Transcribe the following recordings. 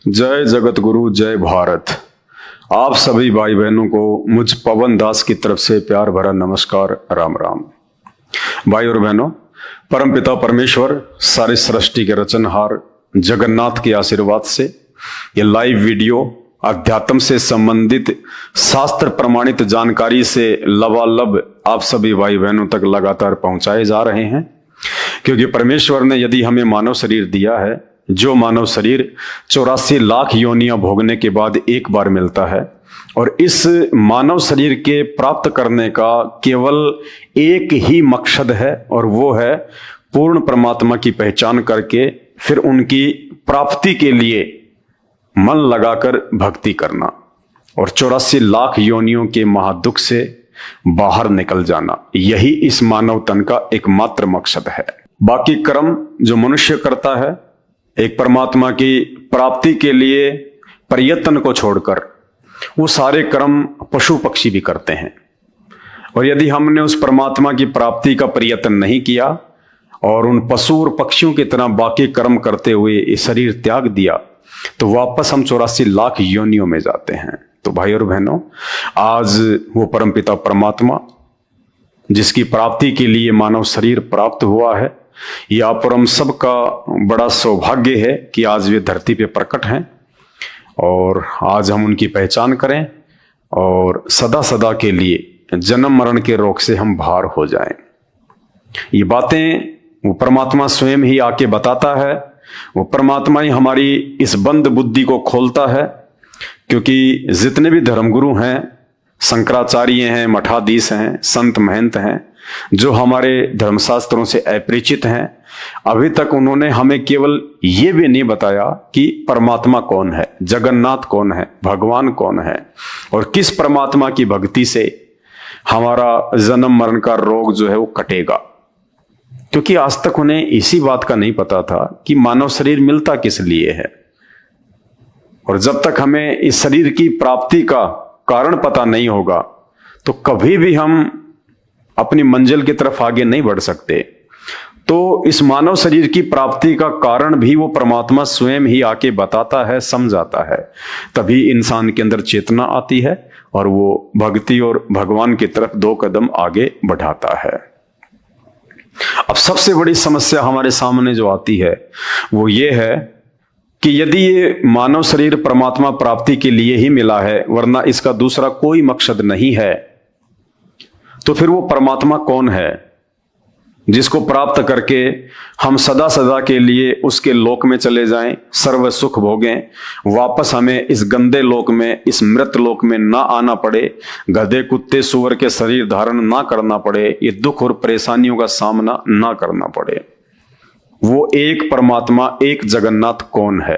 जय जगत गुरु, जय भारत। आप सभी भाई बहनों को मुझ पवन दास की तरफ से प्यार भरा नमस्कार, राम राम। भाई और बहनों, परमपिता परमेश्वर सारी सृष्टि के रचनहार जगन्नाथ के आशीर्वाद से ये लाइव वीडियो अध्यात्म से संबंधित शास्त्र प्रमाणित जानकारी से लबालब आप सभी भाई बहनों तक लगातार पहुंचाए जा रहे हैं, क्योंकि परमेश्वर ने यदि हमें मानव शरीर दिया है, जो मानव शरीर 84 लाख योनियां भोगने के बाद एक बार मिलता है, और इस मानव शरीर के प्राप्त करने का केवल एक ही मकसद है, और वो है पूर्ण परमात्मा की पहचान करके फिर उनकी प्राप्ति के लिए मन लगाकर भक्ति करना और 84 लाख योनियों के महादुख से बाहर निकल जाना। यही इस मानव तन का एकमात्र मकसद है। बाकी कर्म जो मनुष्य करता है एक परमात्मा की प्राप्ति के लिए प्रयत्न को छोड़कर, वो सारे कर्म पशु पक्षी भी करते हैं। और यदि हमने उस परमात्मा की प्राप्ति का प्रयत्न नहीं किया और उन पशु और पक्षियों की तरह बाकी कर्म करते हुए ये शरीर त्याग दिया, तो वापस हम 84 लाख योनियों में जाते हैं। तो भाई और बहनों, आज वो परमपिता परमात्मा जिसकी प्राप्ति के लिए मानव शरीर प्राप्त हुआ है, ये आप और हम सबका बड़ा सौभाग्य है कि आज वे धरती पे प्रकट हैं, और आज हम उनकी पहचान करें और सदा सदा के लिए जन्म मरण के रोग से हम बाहर हो जाएं। ये बातें वो परमात्मा स्वयं ही आके बताता है, वो परमात्मा ही हमारी इस बंद बुद्धि को खोलता है। क्योंकि जितने भी धर्मगुरु हैं, शंकराचार्य हैं, मठाधीश हैं, संत महंत हैं, जो हमारे धर्मशास्त्रों से अपरिचित हैं, अभी तक उन्होंने हमें केवल ये भी नहीं बताया कि परमात्मा कौन है, जगन्नाथ कौन है, भगवान कौन है, और किस परमात्मा की भक्ति से हमारा जन्म मरण का रोग जो है वो कटेगा। क्योंकि आज तक उन्हें इसी बात का नहीं पता था कि मानव शरीर मिलता किस लिए है। और जब तक हमें इस शरीर की प्राप्ति का कारण पता नहीं होगा, तो कभी भी हम अपनी मंजिल की तरफ आगे नहीं बढ़ सकते। तो इस मानव शरीर की प्राप्ति का कारण भी वो परमात्मा स्वयं ही आके बताता है, समझाता है। तभी इंसान के अंदर चेतना आती है और वो भक्ति और भगवान की तरफ 2 कदम आगे बढ़ाता है। अब सबसे बड़ी समस्या हमारे सामने जो आती है वो ये है कि यदि ये मानव शरीर परमात्मा प्राप्ति के लिए ही मिला है, वरना इसका दूसरा कोई मकसद नहीं है, तो फिर वो परमात्मा कौन है जिसको प्राप्त करके हम सदा सदा के लिए उसके लोक में चले जाएं, सर्व सुख भोगें, वापस हमें इस गंदे लोक में, इस मृत लोक में ना आना पड़े, गधे कुत्ते सूअर के शरीर धारण ना करना पड़े, ये दुख और परेशानियों का सामना ना करना पड़े। वो एक परमात्मा, एक जगन्नाथ कौन है?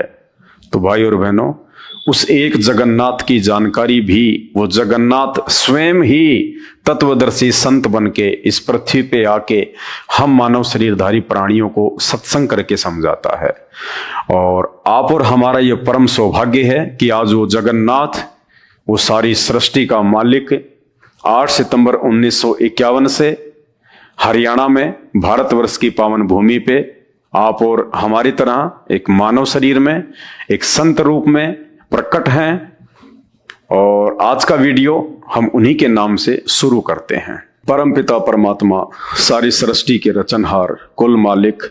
तो भाई और बहनों, उस एक जगन्नाथ की जानकारी भी वो जगन्नाथ स्वयं ही तत्वदर्शी संत बन के इस पृथ्वी पे आके हम मानव शरीरधारी प्राणियों को सत्संग करके समझाता है। और आप और हमारा ये परम सौभाग्य है कि आज वो जगन्नाथ, वो सारी सृष्टि का मालिक, 8 सितंबर 1951 से हरियाणा में भारतवर्ष की पावन भूमि पे आप और हमारी तरह एक मानव शरीर में, एक संत रूप में प्रकट हैं। और आज का वीडियो हम उन्हीं के नाम से शुरू करते हैं। परमपिता परमात्मा, सारी सृष्टि के रचनहार, कुल मालिक,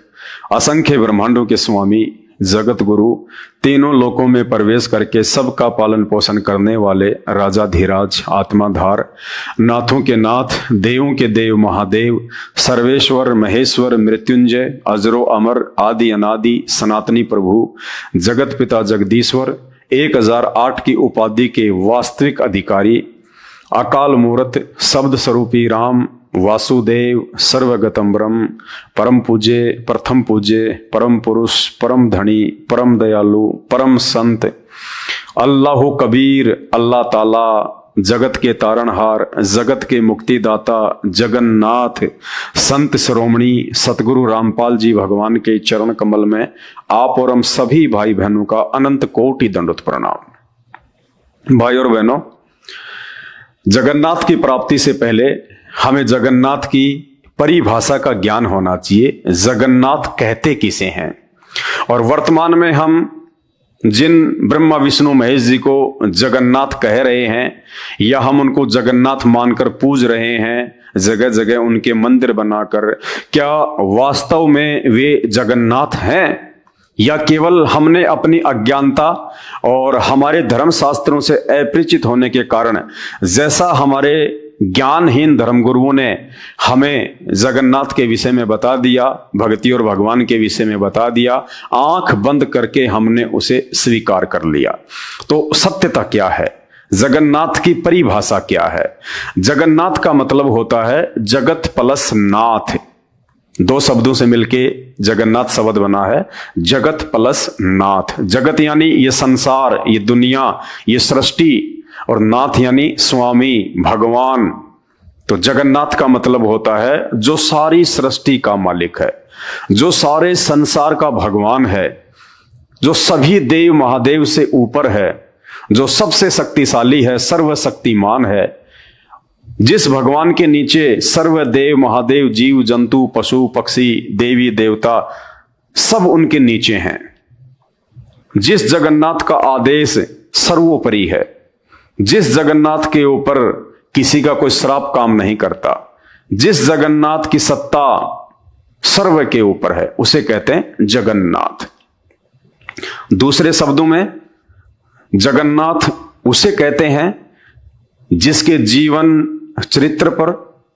असंख्य ब्रह्मांडों के स्वामी, जगत गुरु, तीनों लोकों में प्रवेश करके सबका पालन पोषण करने वाले राजाधिराज, आत्माधार, नाथों के नाथ, देवों के देव महादेव, सर्वेश्वर महेश्वर, मृत्युंजय, अजरो अमर, आदि अनादि, सनातनी प्रभु, जगत पिता जगदीश्वर, 1008 की उपाधि के वास्तविक अधिकारी, अकाल मूर्त, शब्द स्वरूपी राम, वासुदेव, सर्वगतम ब्रह्म, परम पूज्य, प्रथम पूज्य, परम पुरुष, परम धनी, परम दयालु, परम संत, अल्लाह कबीर, अल्लाह ताला, जगत के तारणहार, जगत के मुक्तिदाता, जगन्नाथ, संत शिरोमणि सतगुरु रामपाल जी भगवान के चरण कमल में आप और हम सभी भाई बहनों का अनंत कोटि दंडोत प्रणाम। भाई और बहनों, जगन्नाथ की प्राप्ति से पहले हमें जगन्नाथ की परिभाषा का ज्ञान होना चाहिए। जगन्नाथ कहते किसे हैं? और वर्तमान में हम जिन ब्रह्मा विष्णु महेश जी को जगन्नाथ कह रहे हैं या हम उनको जगन्नाथ मानकर पूज रहे हैं, जगह जगह उनके मंदिर बनाकर, क्या वास्तव में वे जगन्नाथ हैं या केवल हमने अपनी अज्ञानता और हमारे धर्म शास्त्रों से अपरिचित होने के कारण, जैसा हमारे ज्ञानहीन धर्मगुरुओं ने हमें जगन्नाथ के विषय में बता दिया, भक्ति और भगवान के विषय में बता दिया, आंख बंद करके हमने उसे स्वीकार कर लिया। तो सत्यता क्या है? जगन्नाथ की परिभाषा क्या है? जगन्नाथ का मतलब होता है जगत प्लस नाथ। दो शब्दों से मिलके जगन्नाथ शब्द बना है, जगत प्लस नाथ। जगत यानी ये संसार, ये दुनिया, ये सृष्टि, और नाथ यानी स्वामी, भगवान। तो जगन्नाथ का मतलब होता है जो सारी सृष्टि का मालिक है, जो सारे संसार का भगवान है, जो सभी देव महादेव से ऊपर है, जो सबसे शक्तिशाली है, सर्वशक्तिमान है, जिस भगवान के नीचे सर्वदेव महादेव, जीव जंतु, पशु पक्षी, देवी देवता सब उनके नीचे हैं। जिस जगन्नाथ का आदेश सर्वोपरि है, जिस जगन्नाथ के ऊपर किसी का कोई श्राप काम नहीं करता, जिस जगन्नाथ की सत्ता सर्व के ऊपर है, उसे कहते हैं जगन्नाथ। दूसरे शब्दों में जगन्नाथ उसे कहते हैं जिसके जीवन चरित्र पर,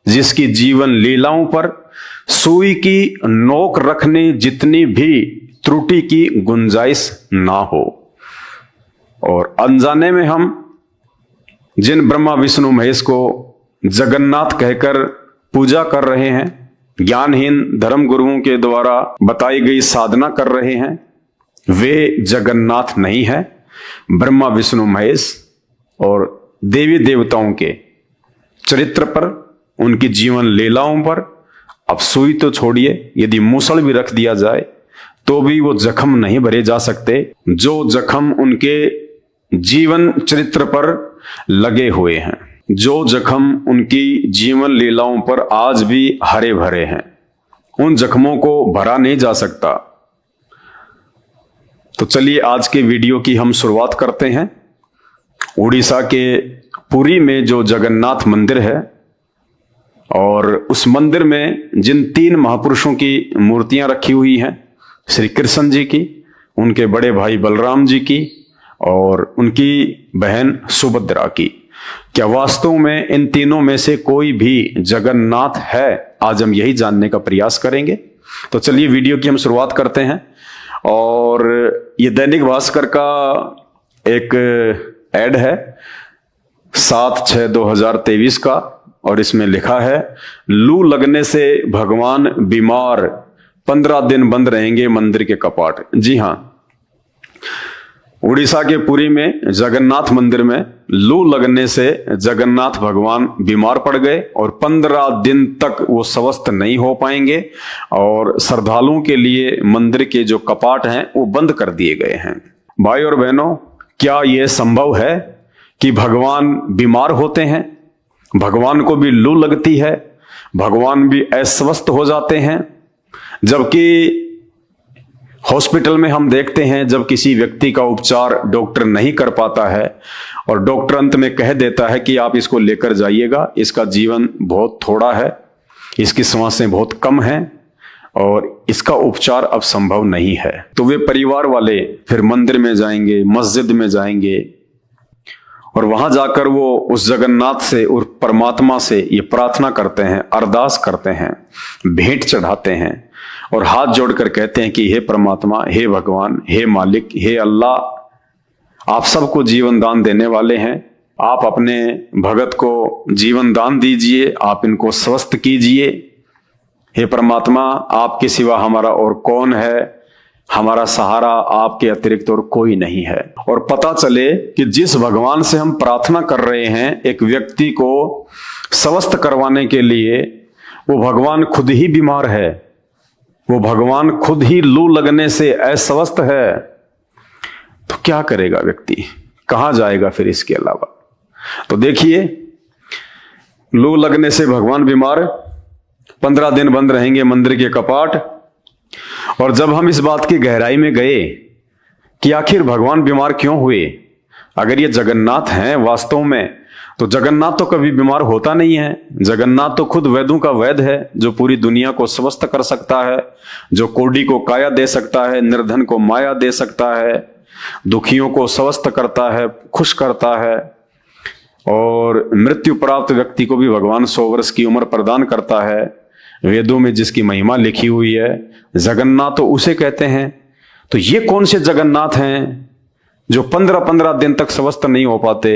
जिसकी जीवन लीलाओं पर सुई की नोक रखने जितनी भी त्रुटि की गुंजाइश ना हो। और अनजाने में हम जिन ब्रह्मा विष्णु महेश को जगन्नाथ कहकर पूजा कर रहे हैं, ज्ञानहीन धर्म गुरुओं के द्वारा बताई गई साधना कर रहे हैं, वे जगन्नाथ नहीं है। ब्रह्मा विष्णु महेश और देवी देवताओं के चरित्र पर, उनकी जीवन लीलाओं पर अब सुई तो छोड़िए, यदि मूसल भी रख दिया जाए तो भी वो जख्म नहीं भरे जा सकते जो जख्म उनके जीवन चरित्र पर लगे हुए हैं, जो जख्म उनकी जीवन लीलाओं पर आज भी हरे भरे हैं। उन जख्मों को भरा नहीं जा सकता। तो चलिए आज के वीडियो की हम शुरुआत करते हैं। उड़ीसा के पुरी में जो जगन्नाथ मंदिर है, और उस मंदिर में जिन 3 महापुरुषों की मूर्तियां रखी हुई हैं, श्री कृष्ण जी की, उनके बड़े भाई बलराम जी की और उनकी बहन सुभद्रा की, क्या वास्तव में इन तीनों में से कोई भी जगन्नाथ है? आज हम यही जानने का प्रयास करेंगे। तो चलिए वीडियो की हम शुरुआत करते हैं। और ये दैनिक भास्कर का एक ऐड है 7/6/2023 का, और इसमें लिखा है लू लगने से भगवान बीमार, 15 दिन बंद रहेंगे मंदिर के कपाट। जी हां, उड़ीसा के पुरी में जगन्नाथ मंदिर में लू लगने से जगन्नाथ भगवान बीमार पड़ गए और 15 दिन तक वो स्वस्थ नहीं हो पाएंगे, और श्रद्धालुओं के लिए मंदिर के जो कपाट हैं वो बंद कर दिए गए हैं। भाई और बहनों, क्या यह संभव है कि भगवान बीमार होते हैं, भगवान को भी लू लगती है, भगवान भी अस्वस्थ हो जाते हैं? जबकि हॉस्पिटल में हम देखते हैं जब किसी व्यक्ति का उपचार डॉक्टर नहीं कर पाता है और डॉक्टर अंत में कह देता है कि आप इसको लेकर जाइएगा, इसका जीवन बहुत थोड़ा है, इसकी सांसें बहुत कम हैं और इसका उपचार अब संभव नहीं है, तो वे परिवार वाले फिर मंदिर में जाएंगे, मस्जिद में जाएंगे और वहां जाकर वो उस जगन्नाथ से और परमात्मा से ये प्रार्थना करते हैं, अरदास करते हैं, भेंट चढ़ाते हैं और हाथ जोड़कर कहते हैं कि हे परमात्मा, हे भगवान, हे मालिक, हे अल्लाह, आप सबको जीवन दान देने वाले हैं, आप अपने भगत को जीवन दान दीजिए, आप इनको स्वस्थ कीजिए। हे परमात्मा, आपके सिवा हमारा और कौन है, हमारा सहारा आपके अतिरिक्त और कोई नहीं है। और पता चले कि जिस भगवान से हम प्रार्थना कर रहे हैं एक व्यक्ति को स्वस्थ करवाने के लिए, वो भगवान खुद ही बीमार है, वो भगवान खुद ही लू लगने से अस्वस्थ है, तो क्या करेगा व्यक्ति, कहां जाएगा फिर इसके अलावा? तो देखिए, लू लगने से भगवान बीमार, 15 दिन बंद रहेंगे मंदिर के कपाट। और जब हम इस बात की गहराई में गए कि आखिर भगवान बीमार क्यों हुए। अगर ये जगन्नाथ हैं वास्तव में, तो जगन्नाथ तो कभी बीमार होता नहीं है। जगन्नाथ तो खुद वैद्यों का वैद्य है, जो पूरी दुनिया को स्वस्थ कर सकता है, जो कोढ़ी को काया दे सकता है, निर्धन को माया दे सकता है, दुखियों को स्वस्थ करता है, खुश करता है, और मृत्यु प्राप्त व्यक्ति को भी भगवान 100 वर्ष की उम्र प्रदान करता है। वेदों में जिसकी महिमा लिखी हुई है, जगन्नाथ तो उसे कहते हैं। तो ये कौन से जगन्नाथ हैं जो 15-15 दिन तक स्वस्थ नहीं हो पाते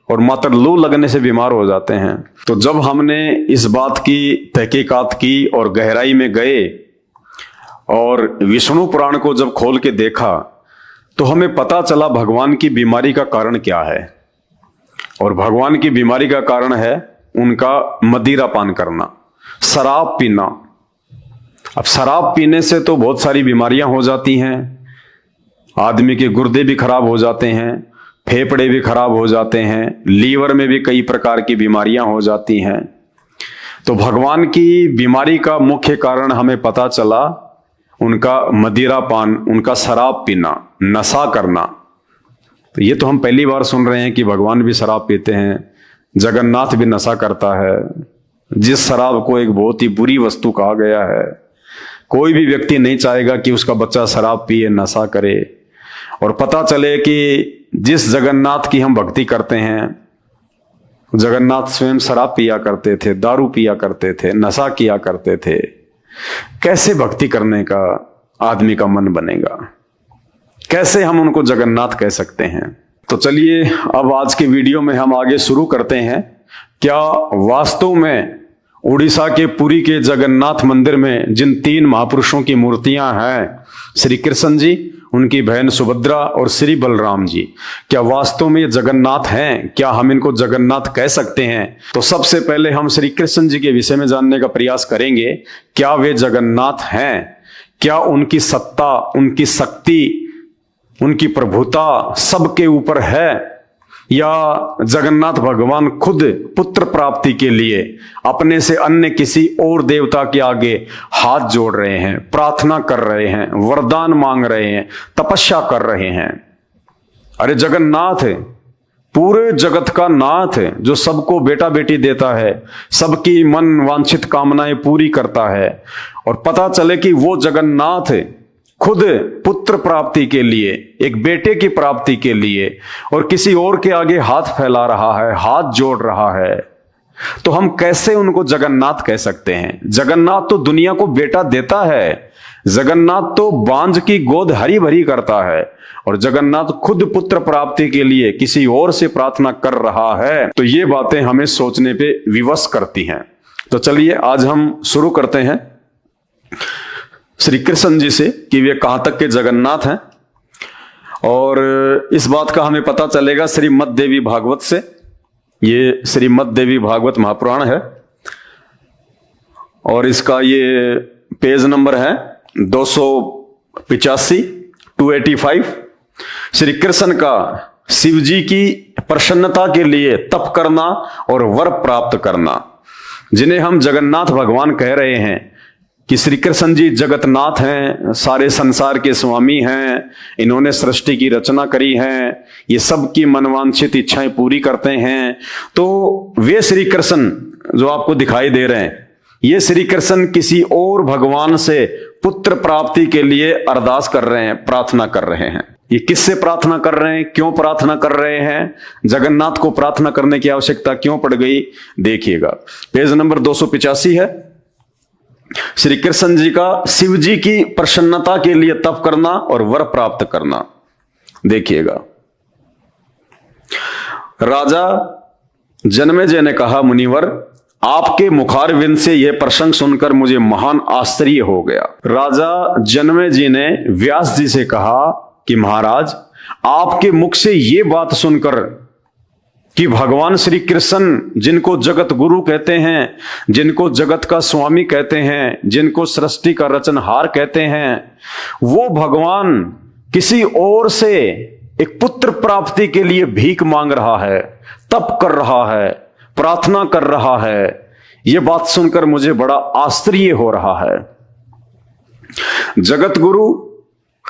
और मात्र लू लगने से बीमार हो जाते हैं। तो जब हमने इस बात की तहकीकात की और गहराई में गए और विष्णु पुराण को जब खोल के देखा, तो हमें पता चला भगवान की बीमारी का कारण क्या है। और भगवान की बीमारी का कारण है उनका मदिरा पान करना, शराब पीना। अब शराब पीने से तो बहुत सारी बीमारियां हो जाती हैं। आदमी के गुर्दे भी खराब हो जाते हैं, फेफड़े भी खराब हो जाते हैं, लीवर में भी कई प्रकार की बीमारियां हो जाती हैं। तो भगवान की बीमारी का मुख्य कारण हमें पता चला उनका मदिरा पान, उनका शराब पीना, नशा करना। तो ये तो हम पहली बार सुन रहे हैं कि भगवान भी शराब पीते हैं, जगन्नाथ भी नशा करता है, जिस शराब को एक बहुत ही बुरी वस्तु कहा गया है। कोई भी व्यक्ति नहीं चाहेगा कि उसका बच्चा शराब पिए, नशा करे। और पता चले कि जिस जगन्नाथ की हम भक्ति करते हैं, जगन्नाथ स्वयं शराब पिया करते थे, दारू पिया करते थे, नशा किया करते थे। कैसे भक्ति करने का आदमी का मन बनेगा? कैसे हम उनको जगन्नाथ कह सकते हैं? तो चलिए अब आज के वीडियो में हम आगे शुरू करते हैं। क्या वास्तव में उड़ीसा के पुरी के जगन्नाथ मंदिर में जिन 3 महापुरुषों की मूर्तियां हैं, श्री कृष्ण जी, उनकी बहन सुभद्रा और श्री बलराम जी, क्या वास्तव में ये जगन्नाथ हैं? क्या हम इनको जगन्नाथ कह सकते हैं? तो सबसे पहले हम श्री कृष्ण जी के विषय में जानने का प्रयास करेंगे। क्या वे जगन्नाथ हैं? क्या उनकी सत्ता, उनकी शक्ति, उनकी प्रभुता सबके ऊपर है, या जगन्नाथ भगवान खुद पुत्र प्राप्ति के लिए अपने से अन्य किसी और देवता के आगे हाथ जोड़ रहे हैं, प्रार्थना कर रहे हैं, वरदान मांग रहे हैं, तपस्या कर रहे हैं? अरे जगन्नाथ है, पूरे जगत का नाथ है, जो सबको बेटा बेटी देता है, सबकी मन वांछित कामनाएं पूरी करता है। और पता चले कि वो जगन्नाथ है खुद पुत्र प्राप्ति के लिए, एक बेटे की प्राप्ति के लिए, और किसी और के आगे हाथ फैला रहा है, हाथ जोड़ रहा है। तो हम कैसे उनको जगन्नाथ कह सकते हैं? जगन्नाथ तो दुनिया को बेटा देता है, जगन्नाथ तो बांझ की गोद हरी भरी करता है, और जगन्नाथ खुद पुत्र प्राप्ति के लिए किसी और से प्रार्थना कर रहा है। तो ये बातें हमें सोचने पे विवश करती हैं। तो चलिए आज हम शुरू करते हैं श्री कृष्ण जी से कि वे कहां तक के जगन्नाथ हैं। और इस बात का हमें पता चलेगा श्रीमद् देवी भागवत से। ये श्रीमद् देवी भागवत महापुराण है और इसका ये पेज नंबर है 285, 285। श्री कृष्ण का शिव जी की प्रसन्नता के लिए तप करना और वर प्राप्त करना, जिन्हें हम जगन्नाथ भगवान कह रहे हैं कि श्री कृष्ण जी जगतनाथ हैं, सारे संसार के स्वामी हैं, इन्होंने सृष्टि की रचना करी है, ये सबकी मनवांछित इच्छाएं पूरी करते हैं। तो वे श्री कृष्ण जो आपको दिखाई दे रहे हैं, ये श्री कृष्ण किसी और भगवान से पुत्र प्राप्ति के लिए अरदास कर रहे हैं, प्रार्थना कर रहे हैं। ये किससे प्रार्थना कर रहे हैं, क्यों प्रार्थना कर रहे हैं, जगन्नाथ को प्रार्थना करने की आवश्यकता क्यों पड़ गई? देखिएगा, पेज नंबर 285 है। श्री कृष्ण जी का शिव जी की प्रसन्नता के लिए तप करना और वर प्राप्त करना। देखिएगा, राजा जनमेजय ने कहा, मुनिवर, आपके मुखारविंद से यह प्रसंग सुनकर मुझे महान आश्चर्य हो गया। राजा जनमेजय जी ने व्यास जी से कहा कि महाराज, आपके मुख से यह बात सुनकर कि भगवान श्री कृष्ण, जिनको जगत गुरु कहते हैं, जिनको जगत का स्वामी कहते हैं, जिनको सृष्टि का रचनहार कहते हैं, वो भगवान किसी और से एक पुत्र प्राप्ति के लिए भीख मांग रहा है, तप कर रहा है, प्रार्थना कर रहा है। ये बात सुनकर मुझे बड़ा आश्चर्य हो रहा है। जगत गुरु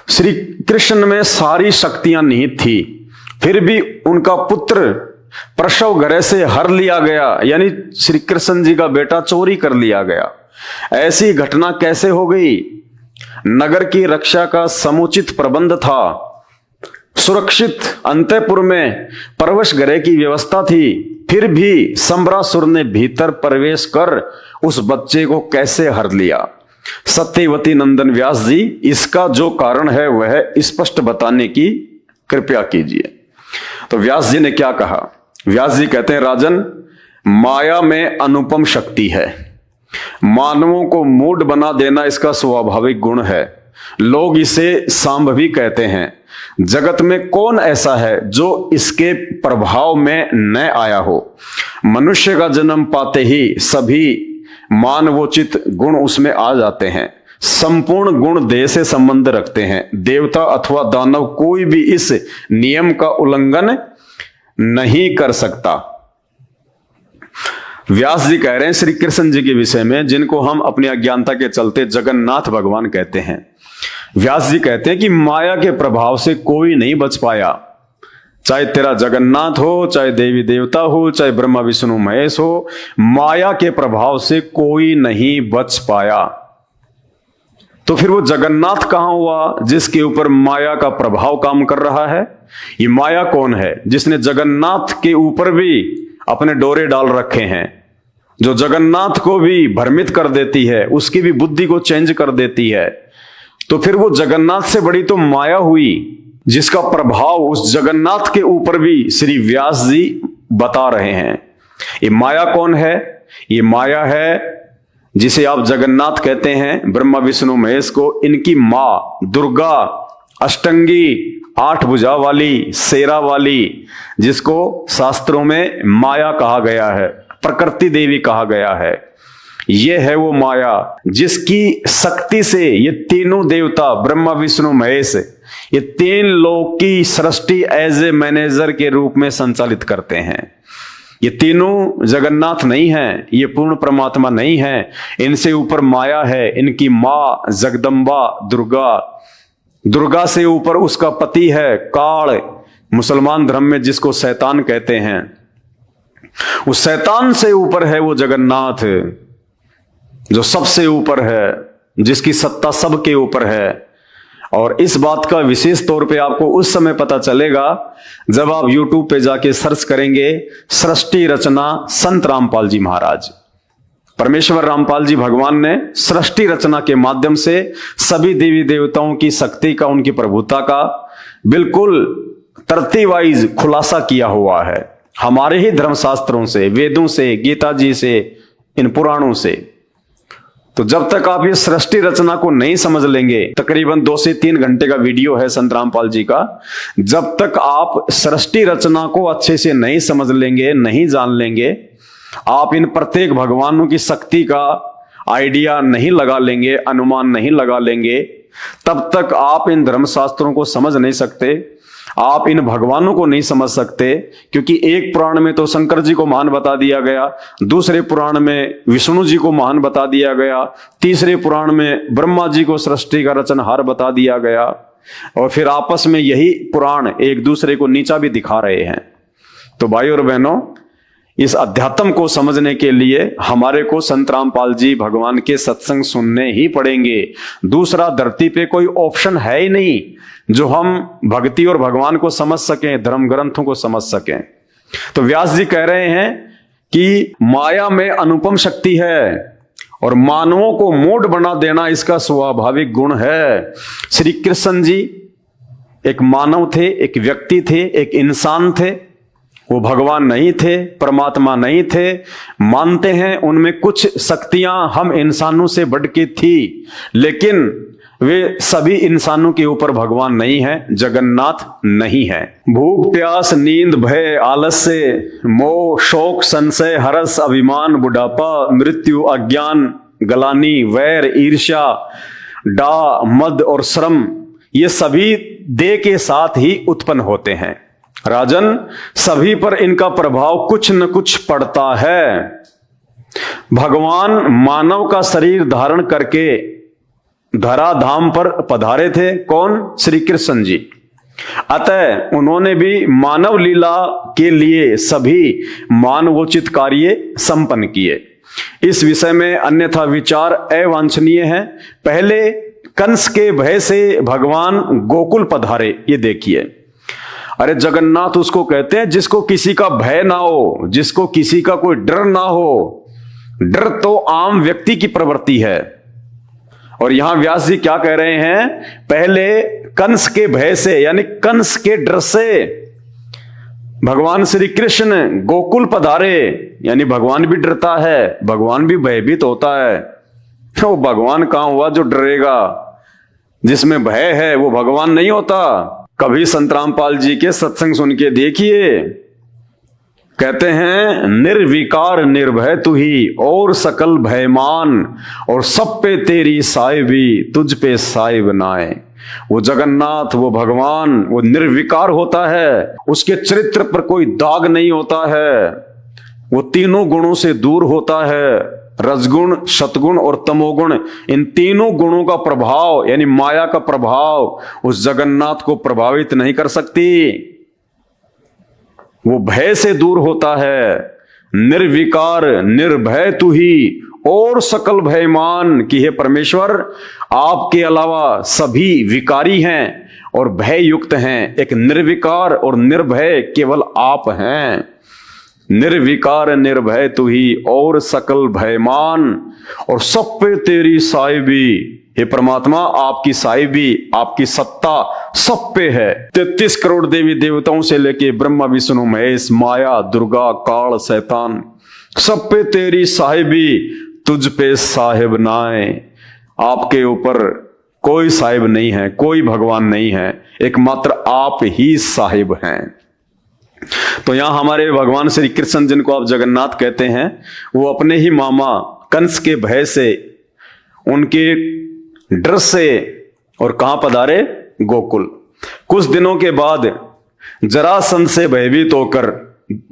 श्री कृष्ण में सारी शक्तियां निहित थी, फिर भी उनका पुत्र प्रसव गृह से हर लिया गया, यानी श्री कृष्ण जी का बेटा चोरी कर लिया गया। ऐसी घटना कैसे हो गई? नगर की रक्षा का समुचित प्रबंध था, सुरक्षित अंतःपुर में प्रवेश गृह की व्यवस्था थी, फिर भी संबरासुर ने भीतर प्रवेश कर उस बच्चे को कैसे हर लिया? सत्यवती नंदन व्यास जी, इसका जो कारण है वह स्पष्ट बताने की कृपया कीजिए। तो व्यास जी ने क्या कहा? व्यास जी कहते हैं, राजन, माया में अनुपम शक्ति है, मानवों को मूढ़ बना देना इसका स्वाभाविक गुण है। लोग इसे सांभवी कहते हैं। जगत में कौन ऐसा है जो इसके प्रभाव में न आया हो? मनुष्य का जन्म पाते ही सभी मानवोचित गुण उसमें आ जाते हैं। संपूर्ण गुण देह से संबंध रखते हैं। देवता अथवा दानव कोई भी इस नियम का उल्लंघन नहीं कर सकता। व्यास जी कह रहे हैं श्री कृष्ण जी के विषय में, जिनको हम अपनी अज्ञानता के चलते जगन्नाथ भगवान कहते हैं। व्यास जी कहते हैं कि माया के प्रभाव से कोई नहीं बच पाया, चाहे तेरा जगन्नाथ हो, चाहे देवी देवता हो, चाहे ब्रह्मा विष्णु महेश हो, माया के प्रभाव से कोई नहीं बच पाया। तो फिर वो जगन्नाथ कहां हुआ जिसके ऊपर माया का प्रभाव काम कर रहा है? ये माया कौन है जिसने जगन्नाथ के ऊपर भी अपने डोरे डाल रखे हैं, जो जगन्नाथ को भी भ्रमित कर देती है, उसकी भी बुद्धि को चेंज कर देती है? तो फिर वो जगन्नाथ से बड़ी तो माया हुई, जिसका प्रभाव उस जगन्नाथ के ऊपर भी श्री व्यास जी बता रहे हैं। ये माया कौन है? ये माया है जिसे आप जगन्नाथ कहते हैं, ब्रह्मा विष्णु महेश को, इनकी मां दुर्गा, अष्टंगी, 8 भुजा वाली, शेरा वाली, जिसको शास्त्रों में माया कहा गया है, प्रकृति देवी कहा गया है। ये है वो माया जिसकी शक्ति से ये तीनों देवता ब्रह्मा विष्णु महेश, ये 3 लोक की सृष्टि एज ए मैनेजर के रूप में संचालित करते हैं। ये तीनों जगन्नाथ नहीं है, ये पूर्ण परमात्मा नहीं है, इनसे ऊपर माया है। इनकी मां जगदम्बा दुर्गा, दुर्गा से ऊपर उसका पति है काल, मुसलमान धर्म में जिसको शैतान कहते हैं। उस शैतान से ऊपर है वो जगन्नाथ, जो सबसे ऊपर है, जिसकी सत्ता सबके ऊपर है। और इस बात का विशेष तौर पे आपको उस समय पता चलेगा जब आप YouTube पे जाके सर्च करेंगे सृष्टि रचना संत रामपाल जी महाराज। परमेश्वर रामपाल जी भगवान ने सृष्टि रचना के माध्यम से सभी देवी देवताओं की शक्ति का, उनकी प्रभुता का बिल्कुल तरतीब वाइज खुलासा किया हुआ है, हमारे ही धर्मशास्त्रों से, वेदों से, गीता जी से, इन पुराणों से। तो जब तक आप ये सृष्टि रचना को नहीं समझ लेंगे, तकरीबन 2 से 3 घंटे का वीडियो है संत रामपाल जी का, जब तक आप सृष्टि रचना को अच्छे से नहीं समझ लेंगे, नहीं जान लेंगे, आप इन प्रत्येक भगवानों की शक्ति का आइडिया नहीं लगा लेंगे, अनुमान नहीं लगा लेंगे, तब तक आप इन धर्मशास्त्रों को समझ नहीं सकते, आप इन भगवानों को नहीं समझ सकते। क्योंकि एक पुराण में तो शंकर जी को महान बता दिया गया, दूसरे पुराण में विष्णु जी को महान बता दिया गया, तीसरे पुराण में ब्रह्मा जी को सृष्टि का रचनहार बता दिया गया, और फिर आपस में यही पुराण एक दूसरे को नीचा भी दिखा रहे हैं। तो भाइयों और बहनों, इस अध्यात्म को समझने के लिए हमारे को संत रामपाल जी भगवान के सत्संग सुनने ही पड़ेंगे। दूसरा धरती पे कोई ऑप्शन है ही नहीं जो हम भक्ति और भगवान को समझ सकें, धर्म ग्रंथों को समझ सकें। तो व्यास जी कह रहे हैं कि माया में अनुपम शक्ति है और मानवों को मूढ़ बना देना इसका स्वाभाविक गुण है। श्री कृष्ण जी एक मानव थे, एक व्यक्ति थे, एक इंसान थे। वो भगवान नहीं थे, परमात्मा नहीं थे। मानते हैं उनमें कुछ शक्तियां हम इंसानों से बढ़ के थी, लेकिन वे सभी इंसानों के ऊपर भगवान नहीं है, जगन्नाथ नहीं है। भूख प्यास नींद भय आलस्य मोह शोक संशय हरस अभिमान बुढ़ापा मृत्यु अज्ञान गलानी वैर ईर्ष्या डा मद और श्रम, ये सभी देह के साथ ही उत्पन्न होते हैं। राजन, सभी पर इनका प्रभाव कुछ न कुछ पड़ता है। भगवान मानव का शरीर धारण करके धराधाम पर पधारे थे। कौन? श्री कृष्ण जी। अतः उन्होंने भी मानव लीला के लिए सभी मानवोचित कार्य संपन्न किए। इस विषय में अन्यथा विचार अवांछनीय है। पहले कंस के भय से भगवान गोकुल पधारे। ये देखिए, अरे जगन्नाथ उसको कहते हैं जिसको किसी का भय ना हो, जिसको किसी का कोई डर ना हो। डर तो आम व्यक्ति की प्रवृत्ति है। और यहां व्यास जी क्या कह रहे हैं? पहले कंस के भय से, यानी कंस के डर से भगवान श्री कृष्ण गोकुल पधारे। यानी भगवान भी डरता है, भगवान भी भयभीत होता है। तो भगवान कहां हुआ जो डरेगा? जिसमें भय है वो भगवान नहीं होता। कभी संत रामपाल जी के सत्संग सुन के देखिए, कहते हैं निर्विकार निर्भय तू ही और सकल भयमान, और सब पे तेरी साहिबी तुझ पे साहिब नाए। वो जगन्नाथ, वो भगवान, वो निर्विकार होता है। उसके चरित्र पर कोई दाग नहीं होता है। वो तीनों गुणों से दूर होता है। रजगुण, सतगुण और तमोगुण, इन तीनों गुणों का प्रभाव यानी माया का प्रभाव उस जगन्नाथ को प्रभावित नहीं कर सकती। वो भय से दूर होता है। निर्विकार निर्भय तू ही और सकल भयमान, कि हे परमेश्वर आपके अलावा सभी विकारी हैं और भय युक्त हैं। एक निर्विकार और निर्भय केवल आप हैं। निर्विकार निर्भय तू ही और सकल भयमान, और सब पे तेरी साहिबी। हे परमात्मा, आपकी साहिबी, आपकी सत्ता सब पे है। 33 करोड़ देवी देवताओं से लेके ब्रह्मा विष्णु महेश, माया, दुर्गा, काल, शैतान, सब पे तेरी साहिबी, तुझ पे साहिब नाए। आपके ऊपर कोई साहिब नहीं है, कोई भगवान नहीं है, एकमात्र आप ही साहिब हैं। तो यहां हमारे भगवान श्री कृष्ण, जिनको आप जगन्नाथ कहते हैं, वो अपने ही मामा कंस के भय से, उनके डर से, और कहां पधारे? गोकुल। कुछ दिनों के बाद जरासंध से भयभीत होकर